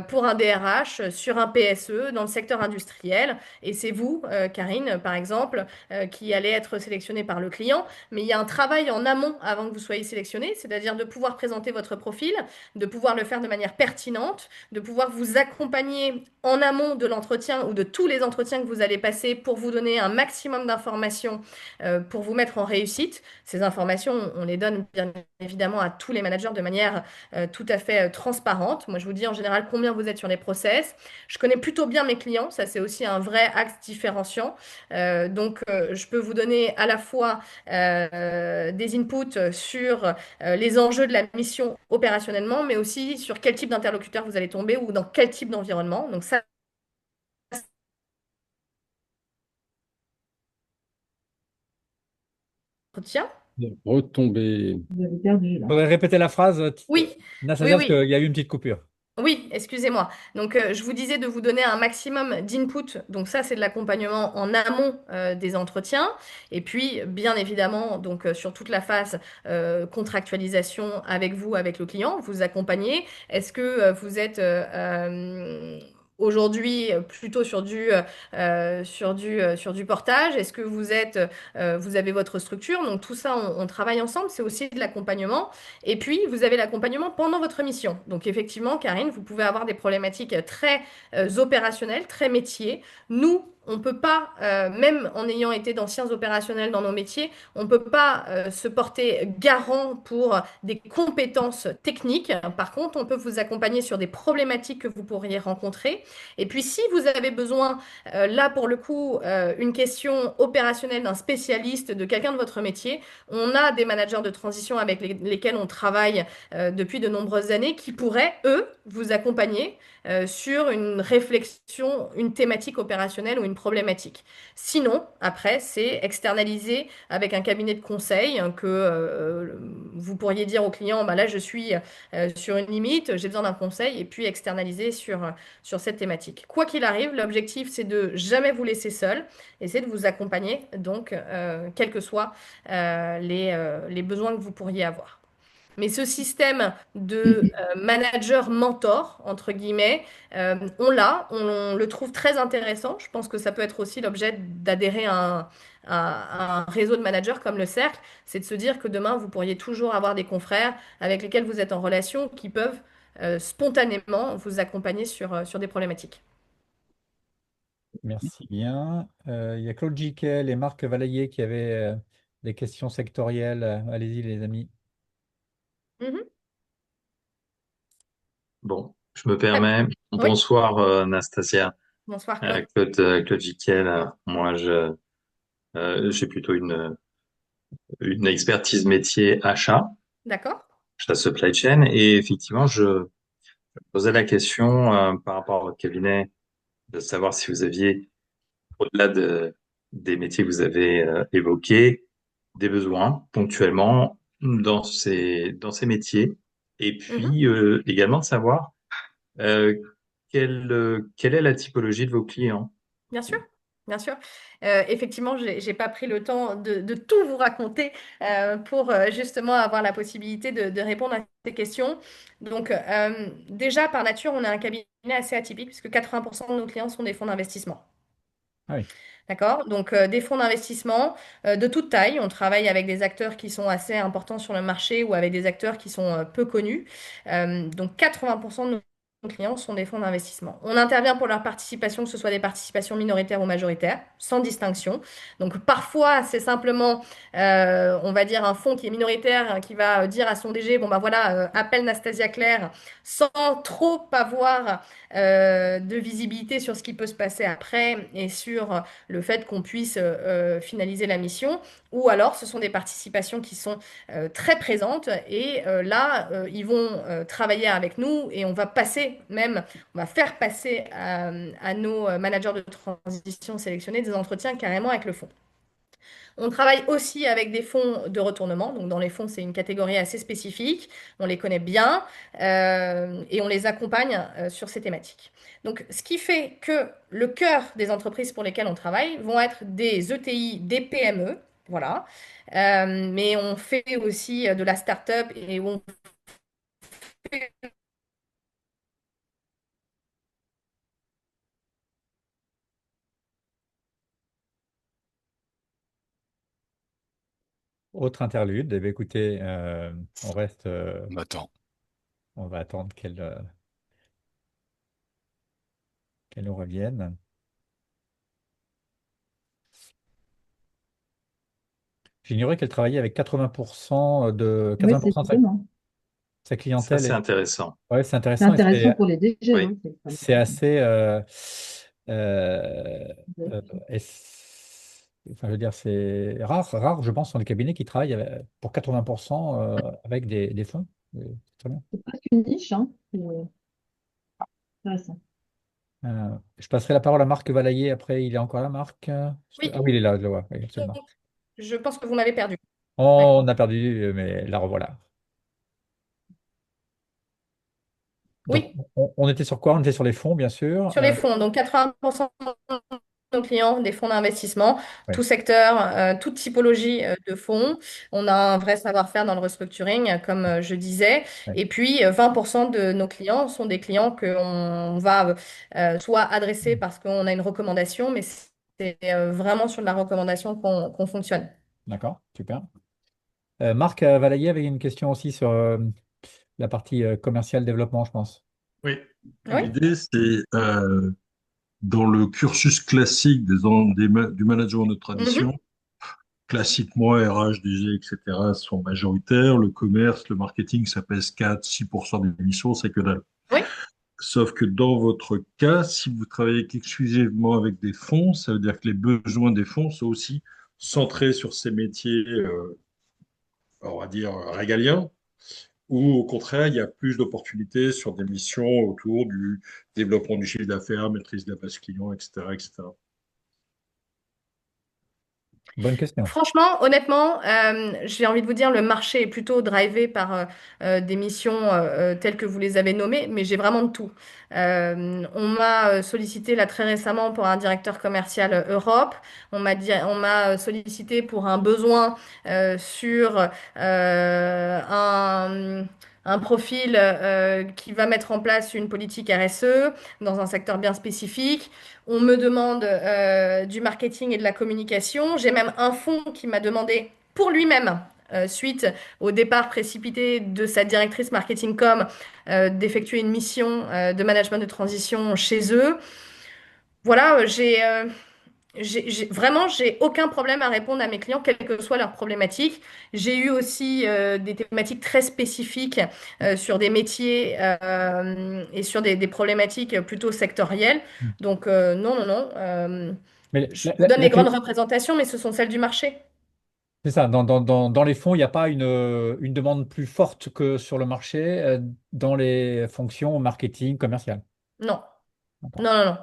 pour un DRH sur un PSE dans le secteur industriel, et c'est vous, Karine, par exemple, qui allez être sélectionné par le client, mais il y a un travail en amont avant que vous soyez sélectionné, c'est-à-dire de pouvoir présenter votre profil, de pouvoir le faire de manière pertinente, de pouvoir vous accompagner en amont de l'entretien ou de tous les entretiens que vous allez passer pour vous donner un maximum d'informations pour vous mettre en réussite. Ces informations, on les donne bien évidemment à tous les managers de manière tout à fait transparente. Moi, je vous dis en général combien vous êtes sur les process. Je connais plutôt bien mes clients, ça c'est aussi un vrai axe différenciant. Je peux vous donner à la fois des inputs sur les enjeux de la mission opérationnellement, mais aussi sur quel type d'interlocuteur vous allez tomber ou dans quel type d'environnement. Donc ça, entretien. Retomber. Vous avez perdu Vous là. pourrez répéter la phrase, Oui, oui, Nastasia, parce oui. qu'il y a eu une petite coupure. Oui, excusez-moi. Donc, je vous disais de vous donner un maximum d'input. Donc, ça, c'est de l'accompagnement en amont des entretiens. Et puis, bien évidemment, donc sur toute la phase contractualisation avec vous, avec le client, vous accompagnez. Est-ce que vous êtes aujourd'hui plutôt sur du portage? Est-ce que vous avez votre structure? Donc, tout ça, on travaille ensemble. C'est aussi de l'accompagnement. Et puis, vous avez l'accompagnement pendant votre mission. Donc, effectivement, Karine, vous pouvez avoir des problématiques très opérationnelles, très métiers. Nous, on ne peut pas, même en ayant été d'anciens opérationnels dans nos métiers, on ne peut pas se porter garant pour des compétences techniques. Par contre, on peut vous accompagner sur des problématiques que vous pourriez rencontrer. Et puis, si vous avez besoin, là, pour le coup, une question opérationnelle d'un spécialiste, de quelqu'un de votre métier, on a des managers de transition avec lesquels on travaille depuis de nombreuses années qui pourraient, eux, vous accompagner sur une réflexion, une thématique opérationnelle ou une problématique. Sinon, après, c'est externaliser avec un cabinet de conseil que vous pourriez dire au client, bah là, je suis sur une limite, j'ai besoin d'un conseil, et puis externaliser sur cette thématique. Quoi qu'il arrive, l'objectif, c'est de jamais vous laisser seul, et c'est de vous accompagner, donc, quels que soient les besoins que vous pourriez avoir. Mais ce système de manager-mentor, entre guillemets, on le trouve très intéressant. Je pense que ça peut être aussi l'objet d'adhérer à un réseau de managers comme le Cercle. C'est de se dire que demain, vous pourriez toujours avoir des confrères avec lesquels vous êtes en relation qui peuvent spontanément vous accompagner sur des problématiques. Merci bien. Il y a Claude Jiquel et Marc Valaillé qui avaient des questions sectorielles. Allez-y, les amis. Mhm. Bon, je me Très bien. permets. Oui, Bonsoir, Nastasia. bonsoir Claude. Claude Jiquiel. Moi, j'ai plutôt une expertise métier D'accord? achat supply chain. Et effectivement, je posais la question par rapport à votre cabinet de savoir si vous aviez, au-delà des métiers que vous avez évoqués, des besoins ponctuellement dans ces métiers. Et Mhm. puis également de savoir Euh, quelle est la typologie de vos clients? Bien sûr, bien sûr. Effectivement, j'ai pas pris le temps de tout vous raconter pour justement avoir la possibilité de répondre à ces questions. Donc, déjà, par nature, on a un cabinet assez atypique puisque 80% de nos clients sont des fonds d'investissement. Ah oui. D'accord? Donc, des fonds d'investissement de toute taille. On travaille avec des acteurs qui sont assez importants sur le marché ou avec des acteurs qui sont peu connus. Donc, 80% de nos clients sont des fonds d'investissement. On intervient pour leur participation, que ce soit des participations minoritaires ou majoritaires, sans distinction. Donc parfois, c'est simplement, on va dire, un fonds qui est minoritaire, qui va dire à son DG, bon ben voilà, appelle Nastasia Claire, sans trop avoir de visibilité sur ce qui peut se passer après et sur le fait qu'on puisse finaliser la mission. Ou alors, ce sont des participations qui sont très présentes et là, ils vont travailler avec nous et on va faire passer à nos managers de transition sélectionnés des entretiens carrément avec le fonds. On travaille aussi avec des fonds de retournement. Donc, dans les fonds, c'est une catégorie assez spécifique. On les connaît bien et on les accompagne sur ces thématiques. Donc, ce qui fait que le cœur des entreprises pour lesquelles on travaille vont être des ETI, des PME. Voilà. Mais on fait aussi de la start-up et on fait Autre interlude. Eh bien, écoutez, on reste, On attend. on va attendre qu'elle nous revienne. J'ignorais qu'elle travaillait avec 80% de, Oui, c'est 80% de étonnant. sa Ça, clientèle. c'est intéressant. Ouais, c'est C'est intéressant et intéressant pour les DG, Oui. hein, c'est pas c'est mal. assez. Euh, et enfin, je veux dire, c'est rare, je pense, dans les cabinets qui travaillent pour 80% avec des fonds. C'est très bien. C'est presque une niche, hein. C'est intéressant. Je passerai la parole à Marc Valaillé. Après, il est encore là, Marc. Oui, Ah oui, il est là, je le vois. Oui, donc, absolument. je pense que vous m'avez perdu. Ouais. On a perdu, mais la revoilà. Donc, Oui, on était sur quoi? On était sur les fonds, bien sûr. sur les fonds. Donc, 80% de nos clients, des fonds d'investissement, Oui, tout secteur, toute typologie de fonds. On a un vrai savoir-faire dans le restructuring, comme je disais. oui, Et puis, 20% de nos clients sont des clients qu'on va soit adresser parce qu'on a une recommandation, mais c'est vraiment sur de la recommandation qu'on fonctionne. d'accord, super. Marc Valaillé avait une question aussi sur la partie commerciale développement, je pense. Oui, Oui. l'idée, c'est dans le cursus classique du management de Mhm. tradition, classiquement RH, DG, etc., sont majoritaires. Le commerce, le marketing, ça pèse 4-6% des émissions, c'est que dalle. Oui. Sauf que dans votre cas, si vous travaillez exclusivement avec des fonds, ça veut dire que les besoins des fonds sont aussi centrés sur ces métiers, on va dire, régaliens, ou au contraire, il y a plus d'opportunités sur des missions autour du développement du chiffre d'affaires, maîtrise de la base client, etc., etc. Bonne question. Franchement, honnêtement, j'ai envie de vous dire, le marché est plutôt drivé par des missions telles que vous les avez nommées, mais j'ai vraiment de tout. On m'a sollicité là très récemment pour un directeur commercial Europe. On m'a sollicité pour un besoin sur un profil qui va mettre en place une politique RSE dans un secteur bien spécifique. On me demande du marketing et de la communication. J'ai même un fonds qui m'a demandé pour lui-même, suite au départ précipité de sa directrice marketing com, d'effectuer une mission de management de transition chez eux. Voilà, vraiment, j'ai aucun problème à répondre à mes clients, quelle que soit leur problématique. J'ai eu aussi des thématiques très spécifiques sur des métiers et sur des problématiques plutôt sectorielles. Donc, non, non, non. Mais Je vous donne les grandes représentations, mais ce sont celles du marché. c'est ça, dans les fonds, il n'y a pas une demande plus forte que sur le marché dans les fonctions marketing, commercial. Non, D'accord. non, non, non. Non,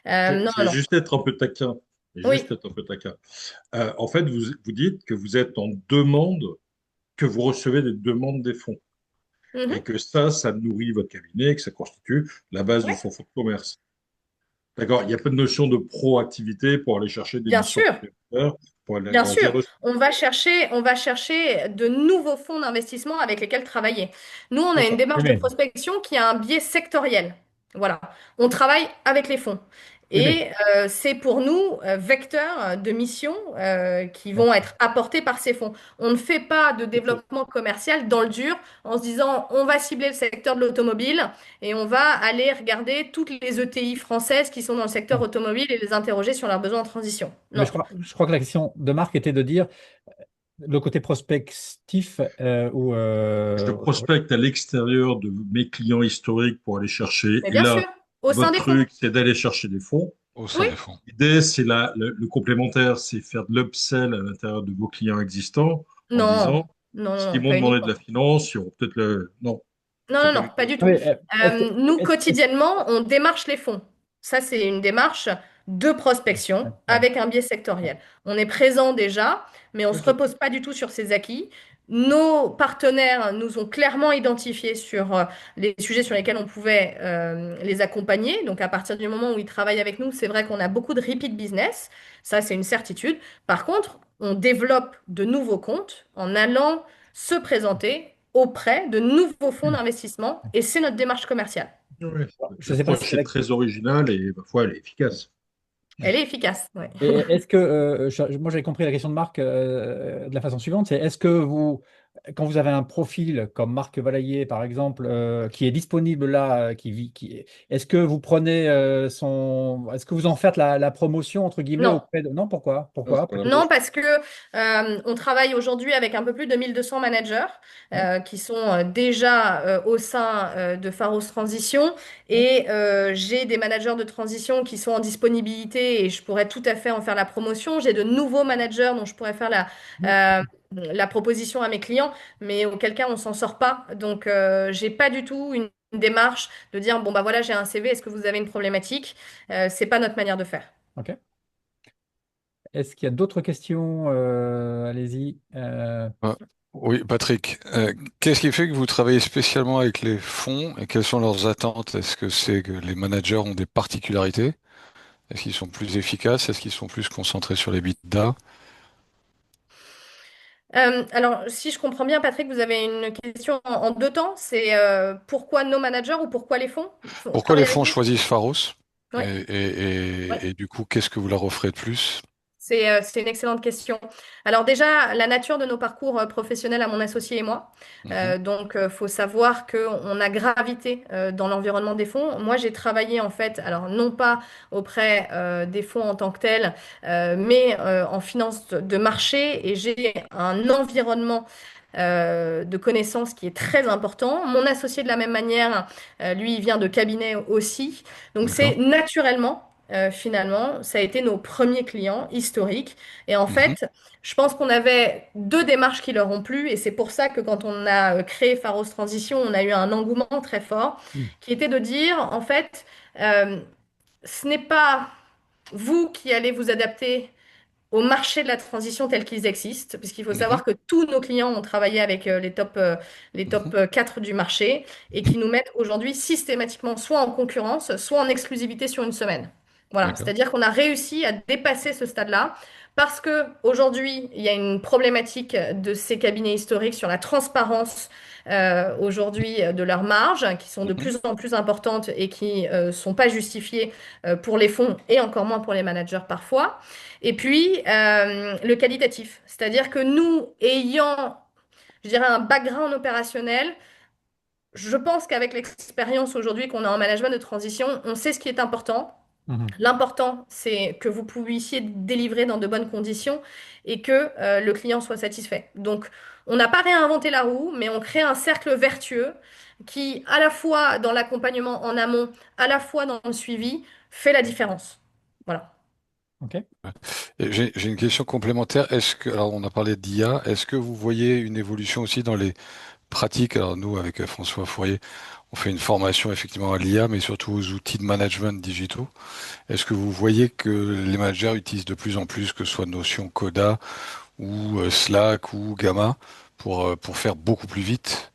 Je non, vais non. juste être un peu taquin. Je vais Oui. juste être un peu taquin. En fait, vous dites que vous êtes en demande, que vous recevez des demandes des fonds, et Mhm. que ça nourrit votre cabinet, que ça constitue la base de Oui, son fonds de commerce. D'accord? Il n'y a pas de notion de proactivité pour aller chercher des bien missions sûr. complémentaires, pour aller Bien agrandir sûr, le... on va chercher de nouveaux fonds d'investissement avec lesquels travailler. Nous, on a une D'accord. Oui, démarche de mais prospection qui a un biais sectoriel. Voilà, on travaille avec les fonds. Oui, mais Et c'est pour nous vecteurs de missions qui ouais. vont être apportés par ces fonds. On ne fait pas de développement commercial dans le dur en se disant on va cibler le secteur de l'automobile et on va aller regarder toutes les ETI françaises qui sont dans le secteur Ouais. automobile et les interroger sur leurs besoins en transition. Mais Non. je crois que la question de Marc était de dire le côté prospectif ou Je prospecte à l'extérieur de mes clients historiques pour aller chercher. Mais Et bien sûr, là, au sein votre des fonds. truc, c'est d'aller chercher des fonds. au sein Oui, des fonds. L'idée, c'est le complémentaire, c'est faire de l'upsell à l'intérieur de vos clients existants en non, disant, non, non, s'ils non, m'ont pas demandé de la uniquement. finance, ils auront peut-être le... Non, Non, c'est non, pas non, du tout pas ça. du ah tout. oui, est-ce que Nous, est-ce- quotidiennement, on démarche les fonds. Ça, c'est une démarche de prospection ouais. avec un biais sectoriel. On est présent déjà, mais on ne se Ok. repose pas du tout sur ses acquis. Nos partenaires nous ont clairement identifiés sur les sujets sur lesquels on pouvait les accompagner. Donc, à partir du moment où ils travaillent avec nous, c'est vrai qu'on a beaucoup de repeat business. Ça, c'est une certitude. Par contre, on développe de nouveaux comptes en allant se présenter auprès de nouveaux fonds d'investissement et c'est notre démarche commerciale. Ouais. Je ne sais pas si L'approche est très originale et parfois elle est efficace. Elle est efficace. Ouais. et est-ce que, moi j'avais compris la question de Marc de la façon suivante, c'est est-ce que vous, quand vous avez un profil comme Marc Valaillé par exemple, qui est disponible là, est-ce que vous prenez est-ce que vous en faites la promotion entre guillemets Non. auprès de... Non, pourquoi? Non, c'est Pourquoi? pas Non, l'approche. parce que on travaille aujourd'hui avec un peu plus de 1200 managers Ouais, qui sont déjà au sein de Pharos Transition ouais. et j'ai des managers de transition qui sont en disponibilité et je pourrais tout à fait en faire la promotion. J'ai de nouveaux managers dont je pourrais faire la proposition à mes clients, mais auquel cas on s'en sort pas. Donc j'ai pas du tout une démarche de dire bon bah voilà j'ai un CV, est-ce que vous avez une problématique? C'est pas notre manière de faire. Ok. Est-ce qu'il y a d'autres questions? Allez-y. Ah, oui, Patrick, qu'est-ce qui fait que vous travaillez spécialement avec les fonds et quelles sont leurs attentes? Est-ce que c'est que les managers ont des particularités? Est-ce qu'ils sont plus efficaces? Est-ce qu'ils sont plus concentrés sur les bidas? Alors, si je comprends bien, Patrick, vous avez une question en deux temps. C'est pourquoi nos managers ou pourquoi les fonds Pourquoi les travaillent avec fonds nous? choisissent Pharos? Oui, Et du coup, qu'est-ce que vous leur offrez de plus? c'est une excellente question. Alors déjà, la nature de nos parcours professionnels à mon associé et moi. Mhm, Donc, faut savoir qu'on a gravité dans l'environnement des fonds. Moi, j'ai travaillé en fait, alors non pas auprès des fonds en tant que tels, mais en finance de marché et j'ai un environnement de connaissances qui est très important. Mon associé de la même manière, lui, il vient de cabinet aussi. Donc d'accord. c'est naturellement, finalement, ça a été nos premiers clients historiques. Et en Mhm, fait, je pense qu'on avait deux démarches qui leur ont plu. Et c'est pour ça que quand on a créé Pharos Transition, on a eu un engouement très fort, Mhm. qui était de dire, en fait, euh, ce n'est pas vous qui allez vous adapter au marché de la transition tels qu'ils existent, puisqu'il faut mhm, savoir que tous nos clients ont travaillé avec les mhm. top 4 du marché et qui nous mettent aujourd'hui systématiquement soit en concurrence, soit en exclusivité sur une semaine. Voilà, D'accord. c'est-à-dire qu'on a réussi à dépasser ce stade-là parce que aujourd'hui, il y a une problématique de ces cabinets historiques sur la transparence aujourd'hui de leurs marges qui sont de Mhm, plus en plus importantes et qui sont pas justifiées pour les fonds et encore moins pour les managers parfois. Et puis, le qualitatif. C'est-à-dire que nous, ayant, je dirais, un background opérationnel, je pense qu'avec l'expérience aujourd'hui qu'on a en management de transition, on sait ce qui est important. Mhm. L'important, c'est que vous puissiez délivrer dans de bonnes conditions et que le client soit satisfait. Donc, on n'a pas réinventé la roue, mais on crée un cercle vertueux qui, à la fois dans l'accompagnement en amont, à la fois dans le suivi, fait la différence. Voilà. Ok. Et j'ai une question complémentaire. Alors on a parlé d'IA, est-ce que vous voyez une évolution aussi dans les pratiques? Alors nous, avec François Fourier, on fait une formation effectivement à l'IA, mais surtout aux outils de management digitaux. Est-ce que vous voyez que les managers utilisent de plus en plus, que ce soit Notion, Coda ou Slack ou Gamma, pour faire beaucoup plus vite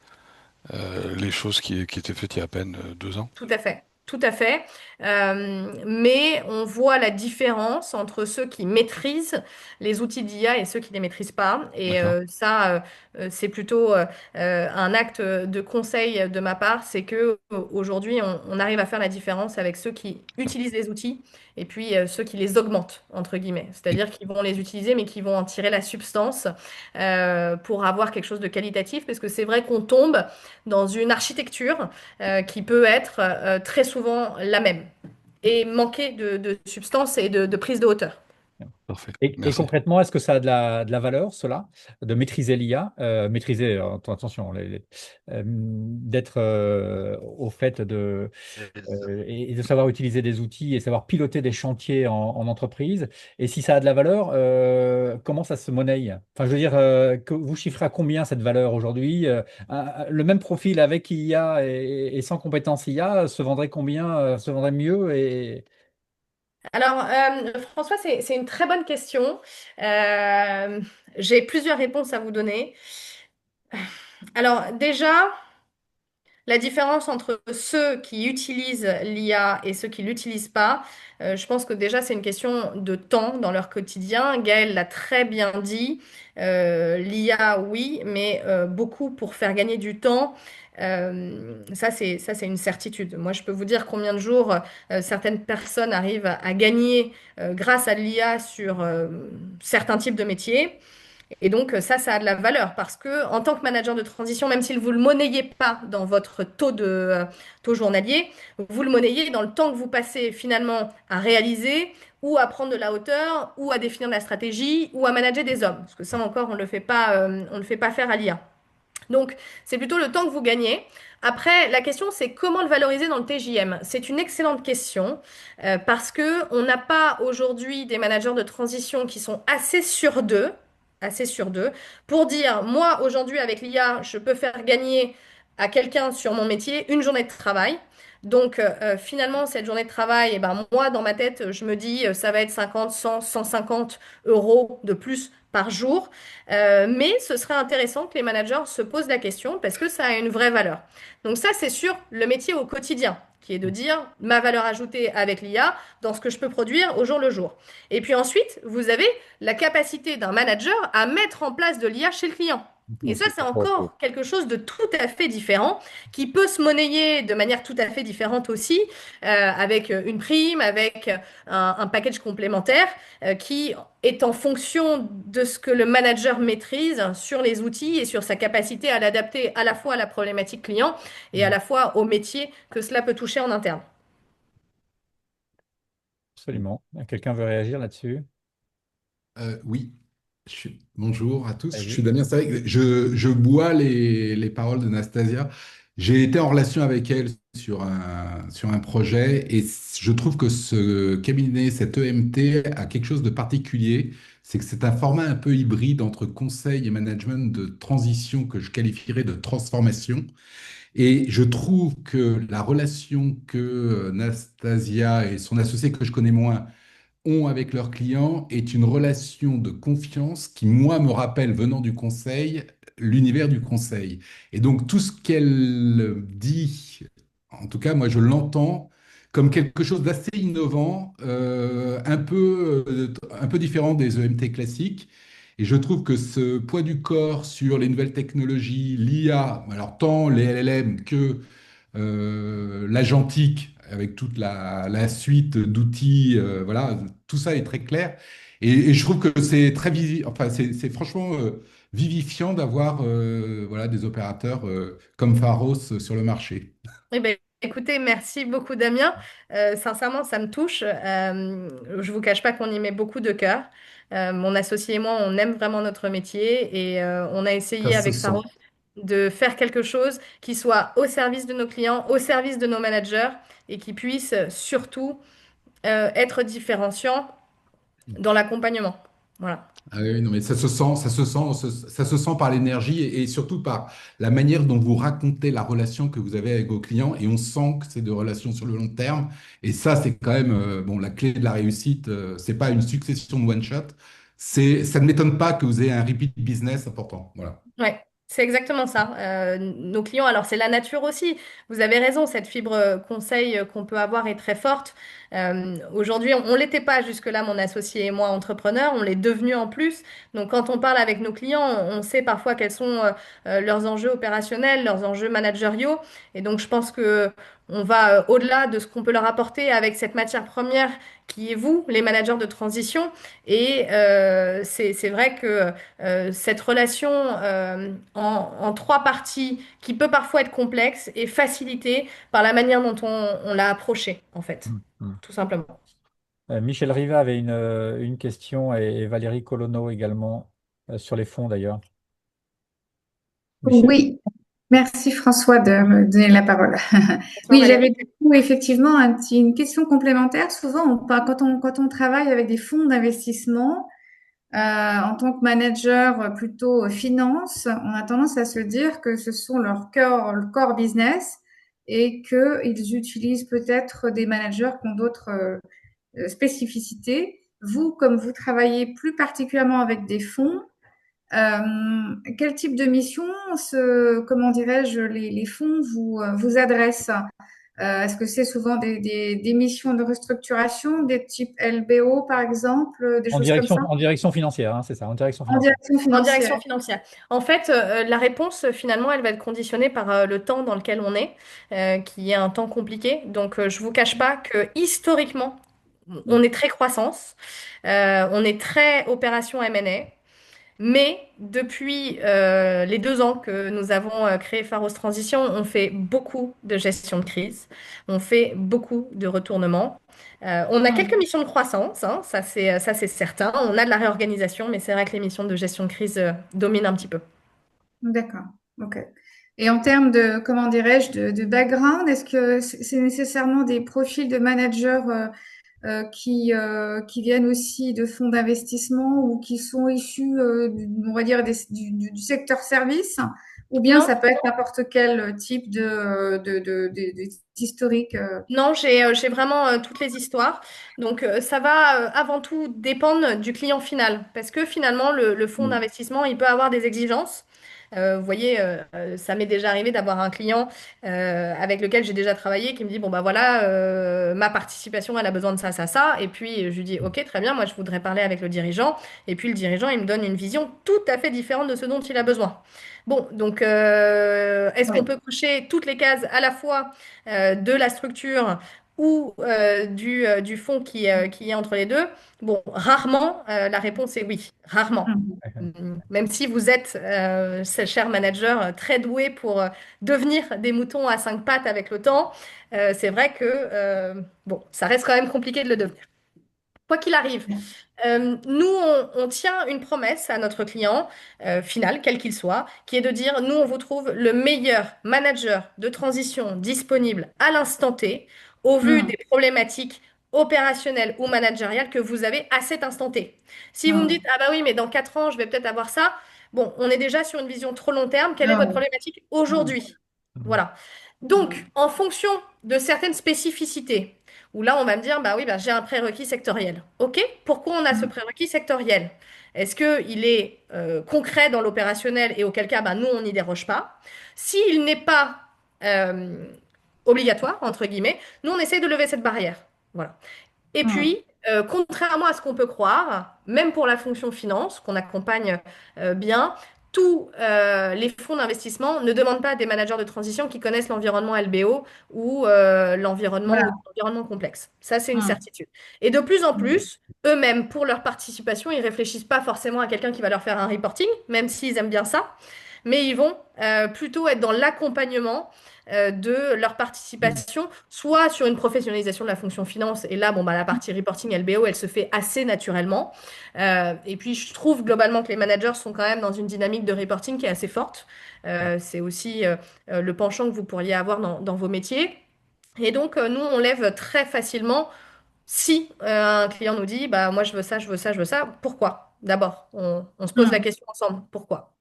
les choses qui étaient faites il y a à peine 2 ans? Tout à fait. tout à fait. Mais on voit la différence entre ceux qui maîtrisent les outils d'IA et ceux qui ne les maîtrisent pas. Et D'accord. c'est plutôt un acte de conseil de ma part, c'est que aujourd'hui, on arrive à faire la différence avec ceux qui utilisent les outils et puis ceux qui les augmentent, entre guillemets. Et- C'est-à-dire qu'ils vont les utiliser, mais qui vont en tirer la substance pour avoir quelque chose de qualitatif, parce que c'est vrai qu'on tombe dans une architecture qui peut être très souvent la même et manquer de substance et de prise de hauteur. Parfait. Et Merci. concrètement, est-ce que ça a de la valeur, cela, de maîtriser l'IA, maîtriser, attention, d'être au fait et de savoir utiliser des outils et savoir piloter des chantiers en entreprise. Et si ça a de la valeur, comment ça se monnaie? Enfin, je veux dire, que vous chiffrez à combien cette valeur aujourd'hui? Le même profil avec IA et sans compétences IA se vendrait combien, se vendrait mieux Alors, François, c'est une très bonne question. J'ai plusieurs réponses à vous donner. Alors, déjà, la différence entre ceux qui utilisent l'IA et ceux qui l'utilisent pas, je pense que déjà c'est une question de temps dans leur quotidien. Gaël l'a très bien dit. L'IA, oui, mais beaucoup pour faire gagner du temps. Ça, c'est une certitude. Moi, je peux vous dire combien de jours certaines personnes arrivent à gagner grâce à l'IA sur certains types de métiers. Et donc, ça a de la valeur parce que, en tant que manager de transition, même si vous ne le monnayez pas dans votre taux journalier, vous le monnayez dans le temps que vous passez finalement à réaliser ou à prendre de la hauteur ou à définir de la stratégie ou à manager des hommes. Parce que ça encore, on le fait pas faire à l'IA. Donc, c'est plutôt le temps que vous gagnez. Après, la question, c'est comment le valoriser dans le TJM? C'est une excellente question parce que on n'a pas aujourd'hui des managers de transition qui sont assez sur deux, pour dire, moi, aujourd'hui, avec l'IA, je peux faire gagner à quelqu'un sur mon métier une journée de travail. Donc, finalement, cette journée de travail, eh ben, moi, dans ma tête, je me dis, ça va être 50, 100, 150 euros de plus par jour. Mais ce serait intéressant que les managers se posent la question parce que ça a une vraie valeur. Donc ça, c'est sur le métier au quotidien, qui est de dire ma valeur ajoutée avec l'IA dans ce que je peux produire au jour le jour. Et puis ensuite, vous avez la capacité d'un manager à mettre en place de l'IA chez le client. Et ça, c'est c'est pas faux. encore quelque chose de tout à fait différent, qui peut se monnayer de manière tout à fait différente aussi, avec une prime, avec un package complémentaire, qui est en fonction de ce que le manager maîtrise sur les outils et sur sa capacité à l'adapter à la fois à la problématique client et à la fois au métier que cela peut toucher en interne. Absolument. Quelqu'un veut réagir là-dessus? Oui, bonjour à tous. Je suis Allez-y. Damien Savec. Je bois les paroles de Nastasia. J'ai été en relation avec elle sur un projet et je trouve que ce cabinet, cet EMT, a quelque chose de particulier. C'est que c'est un format un peu hybride entre conseil et management de transition que je qualifierais de transformation. Et je trouve que la relation que Nastasia et son associé, que je connais moins, ont avec leurs clients est une relation de confiance qui, moi, me rappelle, venant du conseil, l'univers du conseil. Et donc, tout ce qu'elle dit, en tout cas, moi, je l'entends comme quelque chose d'assez innovant, un peu différent des EMT classiques. Et je trouve que ce poids du corps sur les nouvelles technologies, l'IA, alors tant les LLM que l'agentique, avec toute la suite d'outils, voilà, tout ça est très clair. Et je trouve que c'est enfin, c'est franchement vivifiant d'avoir voilà, des opérateurs comme Pharos sur le marché. Eh ben, écoutez, merci beaucoup Damien. Sincèrement, ça me touche. Je vous cache pas qu'on y met beaucoup de cœur. Mon associé et moi, on aime vraiment notre métier et on a Ça essayé se avec sent. Pharos de faire quelque chose qui soit au service de nos clients, au service de nos managers et qui puisse surtout être différenciant dans l'accompagnement. Voilà. Ah oui, non, mais ça se sent par l'énergie et surtout par la manière dont vous racontez la relation que vous avez avec vos clients. Et on sent que c'est de relations sur le long terme. Et ça, c'est quand même bon, la clé de la réussite. C'est pas une succession de one-shot. Ça ne m'étonne pas que vous ayez un repeat business important. Voilà. Ouais. C'est exactement ça. Nos clients, alors c'est la nature aussi. Vous avez raison, cette fibre conseil qu'on peut avoir est très forte. Aujourd'hui, on ne l'était pas jusque-là, mon associé et moi, entrepreneurs, on l'est devenu en plus. Donc quand on parle avec nos clients, on sait parfois quels sont leurs enjeux opérationnels, leurs enjeux managériaux. Et donc je pense que on va au-delà de ce qu'on peut leur apporter avec cette matière première qui est vous, les managers de transition. Et c'est vrai que cette relation en trois parties qui peut parfois être complexe est facilitée par la manière dont on l'a approché, en fait, Mm, mm. tout simplement. Michel Riva avait une question et Valérie Colono également, sur les fonds d'ailleurs. Michel. Oui, merci François de me donner la parole. Bonsoir Oui, Valérie. j'avais du coup effectivement une question complémentaire. Souvent, quand on travaille avec des fonds d'investissement, en tant que manager plutôt finance, on a tendance à se dire que ce sont le core business et qu'ils utilisent peut-être des managers qui ont d'autres spécificités. Vous, comme vous travaillez plus particulièrement avec des fonds, quel type de mission, comment dirais-je, les fonds vous adressent? Est-ce que c'est souvent des missions de restructuration, des types LBO par exemple, des choses comme ça? En direction financière, hein, c'est ça, en direction En financière. direction En financière. direction financière. En fait, la réponse, finalement, elle va être conditionnée par le temps dans lequel on est, qui est un temps compliqué. Donc, je vous cache pas que historiquement, on est très croissance, on est très opération M&A. Mais depuis les 2 ans que nous avons créé Pharos Transition, on fait beaucoup de gestion de crise, on fait beaucoup de retournements. On a quelques missions de croissance, hein, ça c'est certain. On a de la réorganisation, mais c'est vrai que les missions de gestion de crise dominent un petit peu. D'accord. OK. Et en termes de, comment dirais-je, de background, est-ce que c'est nécessairement des profils de managers qui viennent aussi de fonds d'investissement ou qui sont issus, on va dire, du secteur service, ou bien Non, ça peut être n'importe quel type d'historique. non, j'ai vraiment toutes les histoires. Donc, ça va avant tout dépendre du client final. Parce que finalement, le fonds Mm. d'investissement, il peut avoir des exigences. Vous voyez, ça m'est déjà arrivé d'avoir un client avec lequel j'ai déjà travaillé qui me dit, bon, bah voilà, ma participation, elle a besoin de ça, ça, ça. Et puis, je lui dis, ok, très bien, moi, je voudrais parler avec le dirigeant. Et puis, le dirigeant, il me donne une vision tout à fait différente de ce dont il a besoin. Bon, donc, est-ce qu'on Oui. peut cocher toutes les cases à la fois? De la structure ou du fond qui est entre les deux? Bon, rarement, la réponse est oui, rarement. Mhm. Même si vous êtes, ces chers managers, très doués pour devenir des moutons à 5 pattes avec le temps, c'est vrai que bon, ça reste quand même compliqué de le devenir. Quoi qu'il arrive, nous, on tient une promesse à notre client final, quel qu'il soit, qui est de dire, nous, on vous trouve le meilleur manager de transition disponible à l'instant T, au vu des Mhm. problématiques opérationnelles ou managériales que vous avez à cet instant T. Si vous me dites, Mhm. ah bah oui, mais dans 4 ans, je vais peut-être avoir ça, bon, on est déjà sur une vision trop long terme. Quelle est Ah votre oui. problématique Mhm. aujourd'hui? Voilà. Donc, en fonction de certaines spécificités, où là, on va me dire, bah oui, bah, j'ai un prérequis sectoriel. OK, pourquoi on a ce Mhm. prérequis sectoriel? Est-ce qu'il est concret dans l'opérationnel et auquel cas, bah, nous, on n'y déroge pas? S'il n'est pas euh, obligatoire, entre guillemets, nous, on essaye de lever cette barrière. Voilà. Et Mhm. puis, contrairement à ce qu'on peut croire, même pour la fonction finance, qu'on accompagne bien, tous les fonds d'investissement ne demandent pas à des managers de transition qui connaissent l'environnement LBO ou Voilà. l'environnement complexe. Ça, c'est une Mhm. certitude. Et de plus en plus, eux-mêmes, pour leur participation, ils réfléchissent pas forcément à quelqu'un qui va leur faire un reporting, même s'ils aiment bien ça, mais ils vont plutôt être dans l'accompagnement de leur participation, soit sur une professionnalisation de la fonction finance, et là, bon, bah, la partie reporting LBO, elle se fait assez naturellement. Et puis, je trouve globalement que les managers sont quand même dans une dynamique de reporting qui est assez forte. C'est aussi le penchant que vous pourriez avoir dans vos métiers. Et donc, nous, on lève très facilement si un client nous dit, bah, moi, je veux ça, je veux ça, je veux ça, pourquoi? D'abord, on se pose la Mhm. question ensemble, pourquoi?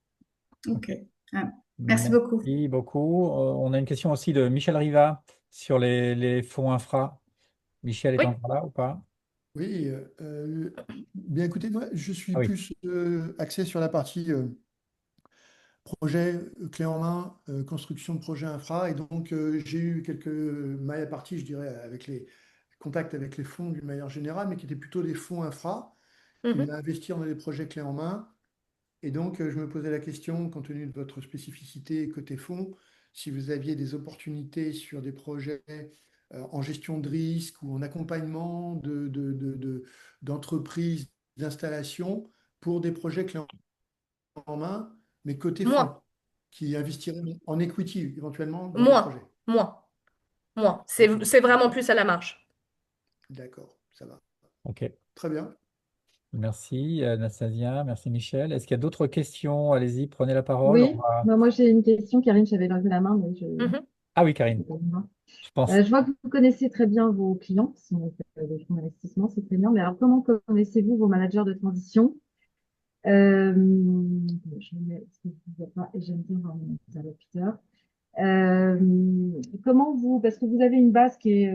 OK. Ah, merci beaucoup. Merci beaucoup. On a une question aussi de Michel Riva sur les fonds infra. Michel est Oui. encore là ou pas? Oui, bien écoutez, moi je suis Ah oui. plus axé sur la partie projet clé en main, construction de projet infra. Et donc, j'ai eu quelques mailles à partie, je dirais, avec les contacts avec les fonds d'une manière générale, mais qui étaient plutôt des fonds infra qui Mhm. venaient investir dans des projets clés en main. Et donc, je me posais la question, compte tenu de votre spécificité côté fonds, si vous aviez des opportunités sur des projets en gestion de risque ou en accompagnement d'entreprises, d'installation pour des projets clés en main, mais côté Moins, fonds, qui investiraient en equity éventuellement dans des moins, projets. moins, moins. D'accord, C'est vraiment plus à la marge. d'accord, ça va. Ok. Très bien. Merci Anastasia, merci Michel. Est-ce qu'il y a d'autres questions? Allez-y, prenez la parole. Oui, moi j'ai une question. Karine, j'avais levé la main, mais je Mhm. Ah oui, Karine, je pense. Je vois que vous connaissez très bien vos clients, qui sont des fonds d'investissement, c'est très bien. Mais alors, comment connaissez-vous vos managers de transition? Je mets, parce que je ne vois pas, et j'aime bien voir mon interlocuteur. Comment vous, parce que vous avez une base qui est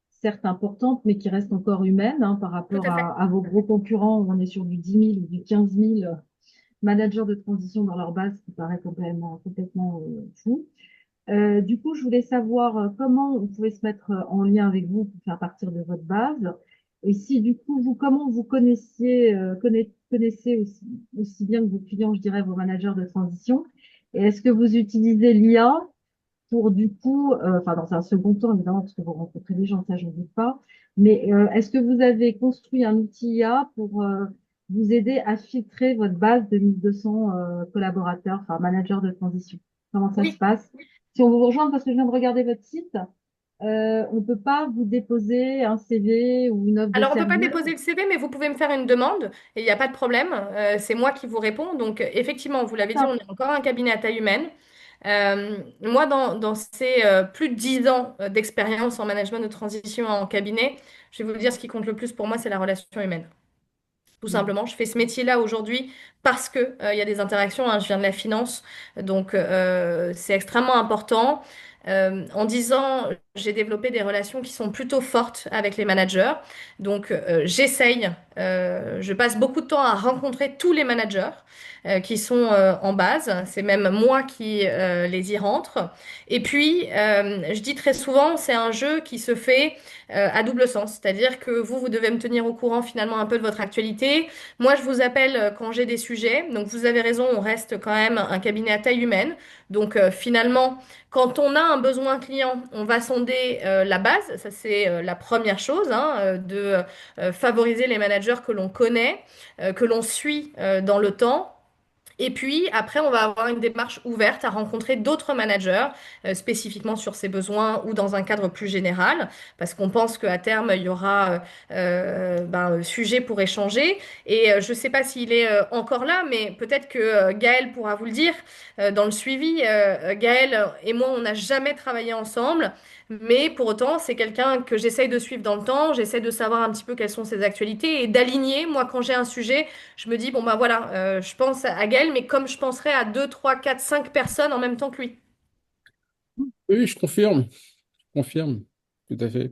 certes importante, mais qui reste encore humaine hein, par Tout rapport à fait. à vos gros concurrents, où on est sur du 10 000 ou du 15 000 managers de transition dans leur base, qui paraît complètement fou. Du coup, je voulais savoir comment on pouvait se mettre en lien avec vous pour faire partir de votre base. Et si du coup, comment vous connaissez aussi bien que vos clients, je dirais, vos managers de transition. Et est-ce que vous utilisez l'IA pour du coup, enfin dans un second temps évidemment, parce que vous rencontrez des gens, ça je ne doute pas, mais est-ce que vous avez construit un outil IA pour vous aider à filtrer votre base de 1200 collaborateurs, enfin managers de transition? Comment ça se Oui. passe? Si on veut vous rejoindre, parce que je viens de regarder votre site, on ne peut pas vous déposer un CV ou une offre de Alors, on ne peut pas service. déposer le CV, mais vous pouvez me faire une demande et il n'y a pas de problème. C'est moi qui vous réponds. Donc, effectivement, vous l'avez dit, on est encore un cabinet à taille humaine. Moi, dans ces plus de 10 ans d'expérience en management de transition en cabinet, je vais vous dire ce qui compte le plus pour moi, c'est la relation humaine. Tout simplement, je fais ce métier-là aujourd'hui parce que il y a des interactions, hein, je viens de la finance, donc c'est extrêmement important. En 10 ans, j'ai développé des relations qui sont plutôt fortes avec les managers. Donc j'essaye, je passe beaucoup de temps à rencontrer tous les managers qui sont en base. C'est même moi qui les y rentre. Et puis, je dis très souvent, c'est un jeu qui se fait à double sens. C'est-à-dire que vous devez me tenir au courant finalement un peu de votre actualité. Moi, je vous appelle quand j'ai des sujets. Donc, vous avez raison, on reste quand même un cabinet à taille humaine. Donc, finalement, quand on a un besoin client, on va sonder la base. Ça, c'est la première chose, hein, de favoriser les managers que l'on connaît, que l'on suit dans le temps. Et puis après, on va avoir une démarche ouverte à rencontrer d'autres managers, spécifiquement sur ces besoins ou dans un cadre plus général, parce qu'on pense qu'à terme, il y aura sujet pour échanger. Et je ne sais pas s'il est encore là, mais peut-être que Gaël pourra vous le dire. Dans le suivi, Gaël et moi, on n'a jamais travaillé ensemble. Mais pour autant, c'est quelqu'un que j'essaye de suivre dans le temps, j'essaie de savoir un petit peu quelles sont ses actualités et d'aligner. Moi, quand j'ai un sujet, je me dis, bon, bah voilà, je pense à Gaël, mais comme je penserais à 2, 3, 4, 5 personnes en même temps que lui. Oui, je confirme, tout à fait.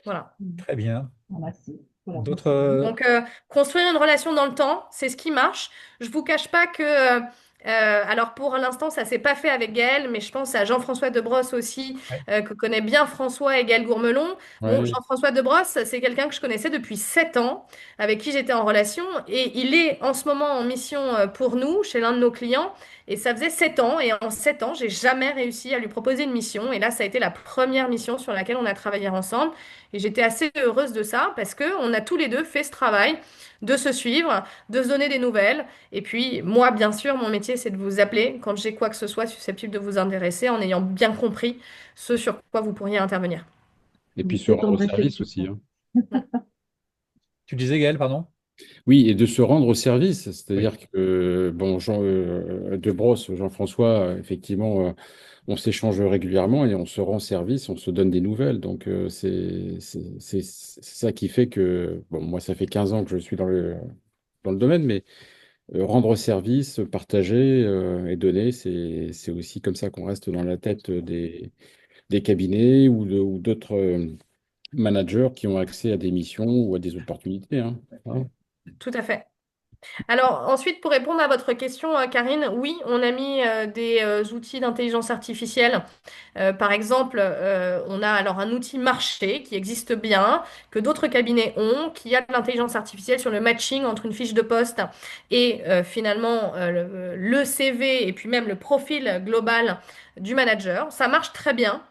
Voilà. Très bien. Merci. Voilà, D'autres. merci beaucoup. Donc, construire une relation dans le temps, c'est ce qui marche. Je vous cache pas que, alors pour l'instant, ça s'est pas fait avec Gaël, mais je pense à Jean-François Debrosse aussi, Ouais. que connaît bien François et Gaël Gourmelon. Bon, Ouais. Jean-François Debrosse, c'est quelqu'un que je connaissais depuis 7 ans, avec qui j'étais en relation, et il est en ce moment en mission pour nous, chez l'un de nos clients, et ça faisait 7 ans, et en 7 ans, j'ai jamais réussi à lui proposer une mission, et là, ça a été la première mission sur laquelle on a travaillé ensemble. Et j'étais assez heureuse de ça parce que on a tous les deux fait ce travail de se suivre, de se donner des nouvelles. Et puis moi, bien sûr, mon métier, c'est de vous appeler quand j'ai quoi que ce soit susceptible de vous intéresser en ayant bien compris ce sur quoi vous pourriez intervenir. Et puis se Le temps rendre de au service réflexion. aussi, hein. Tu disais, Gaël, pardon? Oui, et de se rendre au service, Oui. c'est-à-dire que, bon, Debrosse, Jean-François, effectivement, on s'échange régulièrement et on se rend service, on se donne des nouvelles. Donc, c'est ça qui fait que, bon, moi, ça fait 15 ans que je suis dans le domaine, mais rendre service, partager et donner, c'est aussi comme ça qu'on reste dans la tête des cabinets ou d'autres managers qui ont accès à des missions ou à des opportunités, hein. Voilà. Tout à fait. Alors ensuite, pour répondre à votre question, Karine, oui, on a mis des outils d'intelligence artificielle. Par exemple, on a alors un outil marché qui existe bien, que d'autres cabinets ont, qui a de l'intelligence artificielle sur le matching entre une fiche de poste et finalement le CV et puis même le profil global du manager. Ça marche très bien,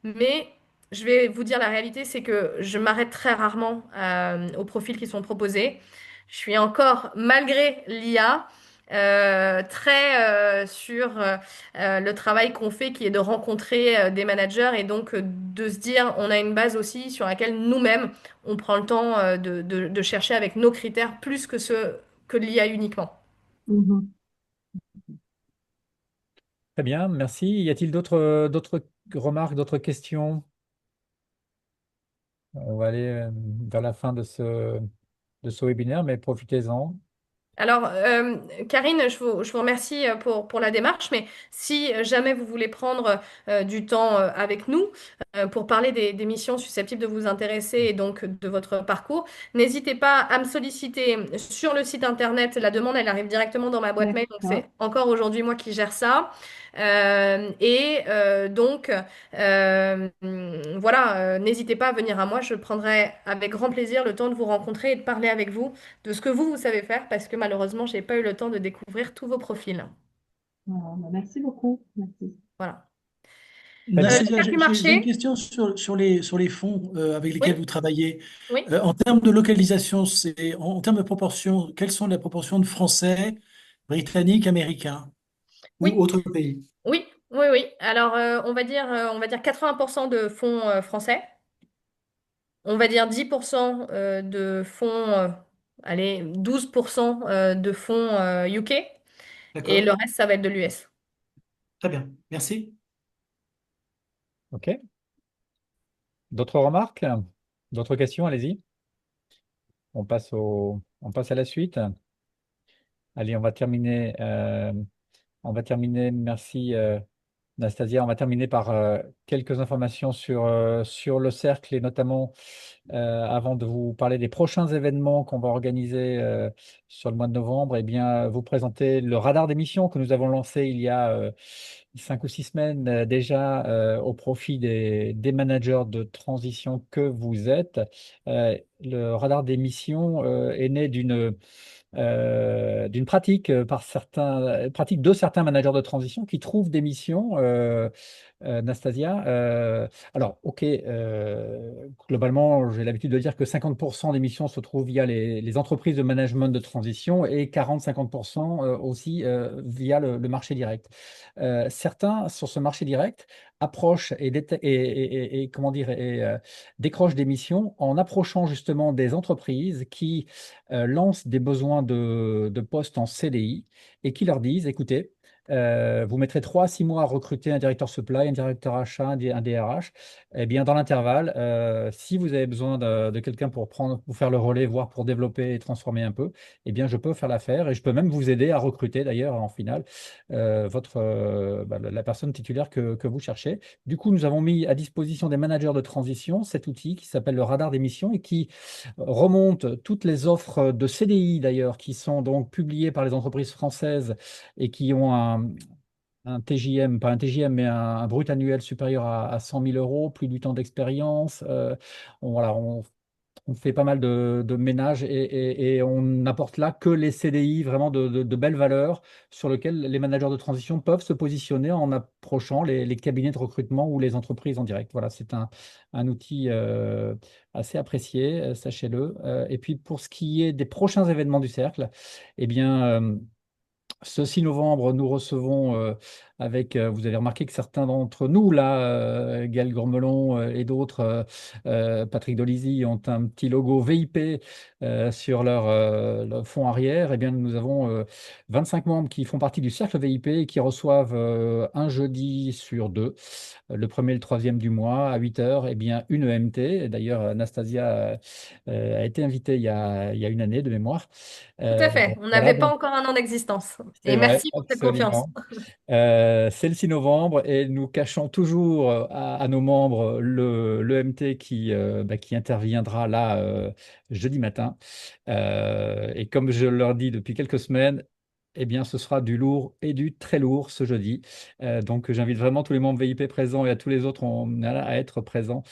mais je vais vous dire la réalité, c'est que je m'arrête très rarement aux profils qui sont proposés. Je suis encore, malgré l'IA, très sur le travail qu'on fait, qui est de rencontrer des managers et donc de se dire, on a une base aussi sur laquelle nous-mêmes, on prend le temps de chercher avec nos critères plus que ceux que l'IA uniquement. Mhm. Très bien, merci. Y a-t-il d'autres remarques, d'autres questions? On va aller vers la fin de ce webinaire, mais profitez-en. Alors, Karine, je vous remercie pour la démarche, mais si jamais vous voulez prendre du temps avec nous pour parler des missions susceptibles de vous intéresser et donc de votre parcours, n'hésitez pas à me solliciter sur le site internet. La demande, elle arrive directement dans ma boîte mail, donc D'accord. c'est encore aujourd'hui moi qui gère ça. Donc, voilà, n'hésitez pas à venir à moi. Je prendrai avec grand plaisir le temps de vous rencontrer et de parler avec vous de ce que vous savez faire parce que malheureusement, j'ai pas eu le temps de découvrir tous vos profils. Voilà, bah, merci beaucoup. Merci. Voilà. Très bien. Le Nastasia, cas du j'ai une marché, question sur les fonds avec oui, lesquels vous travaillez. oui, En termes de localisation, en termes de proportion, quelles sont les proportions de Français, Britanniques, Américains ou oui, autres pays? oui, oui, oui. Alors, on va dire 80% de fonds français, on va dire 10% de fonds, allez, 12% de fonds UK, et le D'accord? reste, ça va être de l'US. Très bien. Merci. OK. D'autres remarques? D'autres questions? Allez-y. On passe à la suite. Allez, on va terminer. Merci, Nastasia. On va terminer par quelques informations sur le cercle et notamment avant de vous parler des prochains événements qu'on va organiser sur le mois de novembre, eh bien, vous présenter le radar d'émission que nous avons lancé il y a 5 ou 6 semaines déjà au profit des managers de transition que vous êtes. Le radar d'émission est né d'une pratique pratique de certains managers de transition qui trouvent des missions, Nastasia. Alors, OK, globalement, j'ai l'habitude de dire que 50% des missions se trouvent via les entreprises de management de transition et 40-50% aussi via le marché direct. Certains, sur ce marché direct, approchent et comment dire, décrochent des missions en approchant justement des entreprises qui lancent des besoins de postes en CDI et qui leur disent, écoutez, vous mettrez 3 à 6 mois à recruter un directeur supply, un directeur achat, un DRH. Eh bien, dans l'intervalle, si vous avez besoin de quelqu'un pour faire le relais, voire pour développer et transformer un peu, eh bien, je peux faire l'affaire et je peux même vous aider à recruter d'ailleurs en finale la personne titulaire que vous cherchez. Du coup, nous avons mis à disposition des managers de transition cet outil qui s'appelle le radar d'émission et qui remonte toutes les offres de CDI d'ailleurs qui sont donc publiées par les entreprises françaises et qui ont un TJM, pas un TJM, mais un brut annuel supérieur à 100 000 euros, plus du temps d'expérience. Voilà, on fait pas mal de ménages et on n'apporte là que les CDI vraiment de belles valeurs sur lesquelles les managers de transition peuvent se positionner en approchant les cabinets de recrutement ou les entreprises en direct. Voilà, c'est un outil assez apprécié, sachez-le. Et puis pour ce qui est des prochains événements du cercle, eh bien, ce 6 novembre, nous recevons vous avez remarqué que certains d'entre nous, là, Gaël Gourmelon et d'autres, Patrick Dolizzi, ont un petit logo VIP sur leur fond arrière. Eh bien, nous avons 25 membres qui font partie du cercle VIP et qui reçoivent un jeudi sur deux, le premier et le troisième du mois, à 8 heures, eh bien, une EMT. D'ailleurs, Anastasia a été invitée il y a une année de mémoire. Tout à fait. On Voilà, n'avait pas donc encore un an d'existence. c'est Et vrai, merci pour cette confiance. absolument. C'est le 6 novembre et nous cachons toujours à nos membres l'EMT qui interviendra là jeudi matin. Et comme je leur dis depuis quelques semaines, eh bien, ce sera du lourd et du très lourd ce jeudi. Donc, j'invite vraiment tous les membres VIP présents et à tous les autres à être présents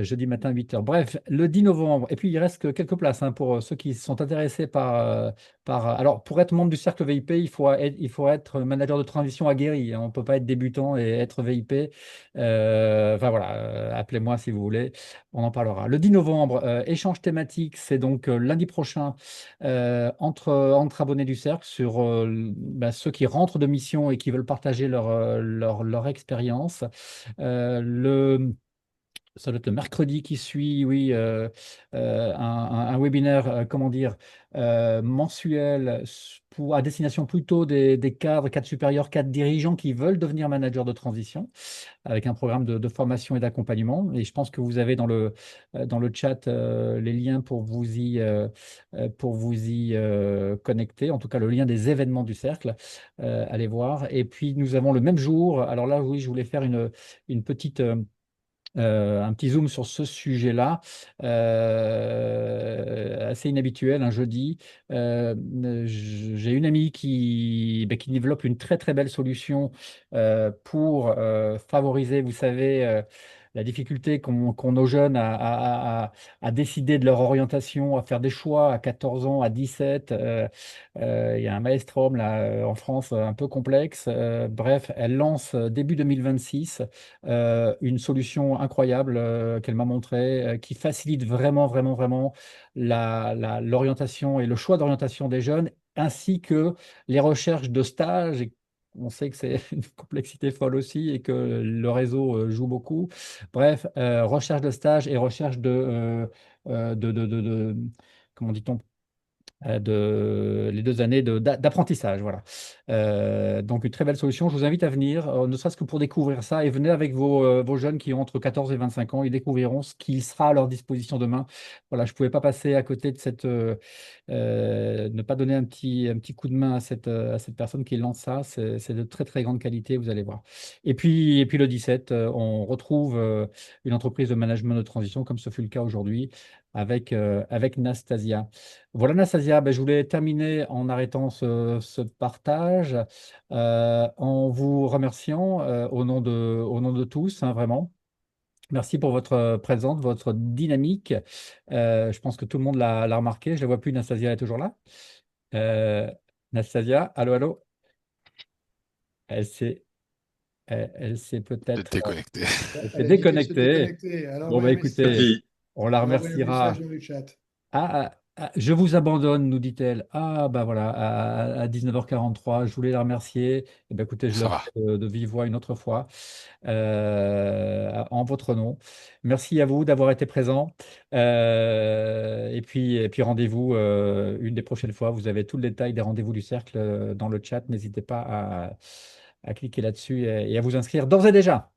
jeudi matin à 8 heures. Bref, le 10 novembre, et puis il reste que quelques places hein, pour ceux qui sont intéressés Alors, pour être membre du cercle VIP, il faut être manager de transition aguerri, hein. On ne peut pas être débutant et être VIP. Enfin voilà, appelez-moi si vous voulez, on en parlera. Le 10 novembre, échange thématique, c'est donc lundi prochain entre abonnés du cercle sur ceux qui rentrent de mission et qui veulent partager leur expérience. Ça doit être le mercredi qui suit, oui, un webinaire, comment dire, mensuel à destination plutôt des cadres supérieurs, cadres dirigeants qui veulent devenir managers de transition, avec un programme de formation et d'accompagnement. Et je pense que vous avez dans le chat les liens pour vous y connecter, en tout cas le lien des événements du cercle. Allez voir. Et puis nous avons le même jour, alors là, oui, je voulais faire une petite... un petit zoom sur ce sujet-là, assez inhabituel, un jeudi. J'ai une amie qui développe une très très belle solution pour favoriser, vous savez, la difficulté qu'ont nos jeunes à décider de leur orientation, à faire des choix à 14 ans, à 17. Il y a un maelstrom là en France un peu complexe. Bref, elle lance début 2026 une solution incroyable qu'elle m'a montrée, qui facilite vraiment, vraiment, vraiment l'orientation et le choix d'orientation des jeunes, ainsi que les recherches de stages. Et on sait que c'est une complexité folle aussi et que le réseau joue beaucoup. Bref, recherche de stage et recherche comment dit-on? Les 2 années d'apprentissage. Voilà. Donc, une très belle solution. Je vous invite à venir, ne serait-ce que pour découvrir ça, et venez avec vos jeunes qui ont entre 14 et 25 ans. Ils découvriront ce qui sera à leur disposition demain. Voilà, je ne pouvais pas passer à côté de ne pas donner un petit coup de main à cette personne qui lance ça. C'est de très, très grande qualité, vous allez voir. Et puis le 17, on retrouve une entreprise de management de transition, comme ce fut le cas aujourd'hui, avec Nastasia. Voilà, Nastasia, ben, je voulais terminer en arrêtant ce partage, en vous remerciant au nom de tous, hein, vraiment. Merci pour votre présence, votre dynamique. Je pense que tout le monde l'a remarqué. Je ne la vois plus, Nastasia est toujours là. Euh, Nastasia, allô, allô. Elle s'est peut-être Déconnecté. elle s'est Elle a dit qu'elle se déconnectée. déconnectait. Elle a Bon, envoyé bah un message. écoutez, Oui. on la Elle a envoyé un message remerciera. dans le chat. Je vous abandonne, nous dit-elle. Ah, bah voilà, à 19h43, je voulais la remercier. Eh ben, écoutez, je Ça le va. ferai de vive voix une autre fois, en votre nom. Merci à vous d'avoir été présents. Et puis rendez-vous une des prochaines fois. Vous avez tout le détail des rendez-vous du cercle dans le chat. N'hésitez pas à cliquer là-dessus et à vous inscrire d'ores et déjà.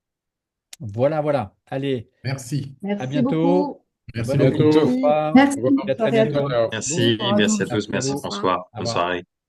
Voilà, voilà. Allez, Merci. à Merci bientôt. beaucoup. Merci Bonne beaucoup. appétit ce Merci. soir. Merci. Au revoir. Et à très Soirée à bientôt. tous. Ciao. Merci, Au revoir. merci à tous, Merci à merci vous. François. Au Bonne revoir. soirée.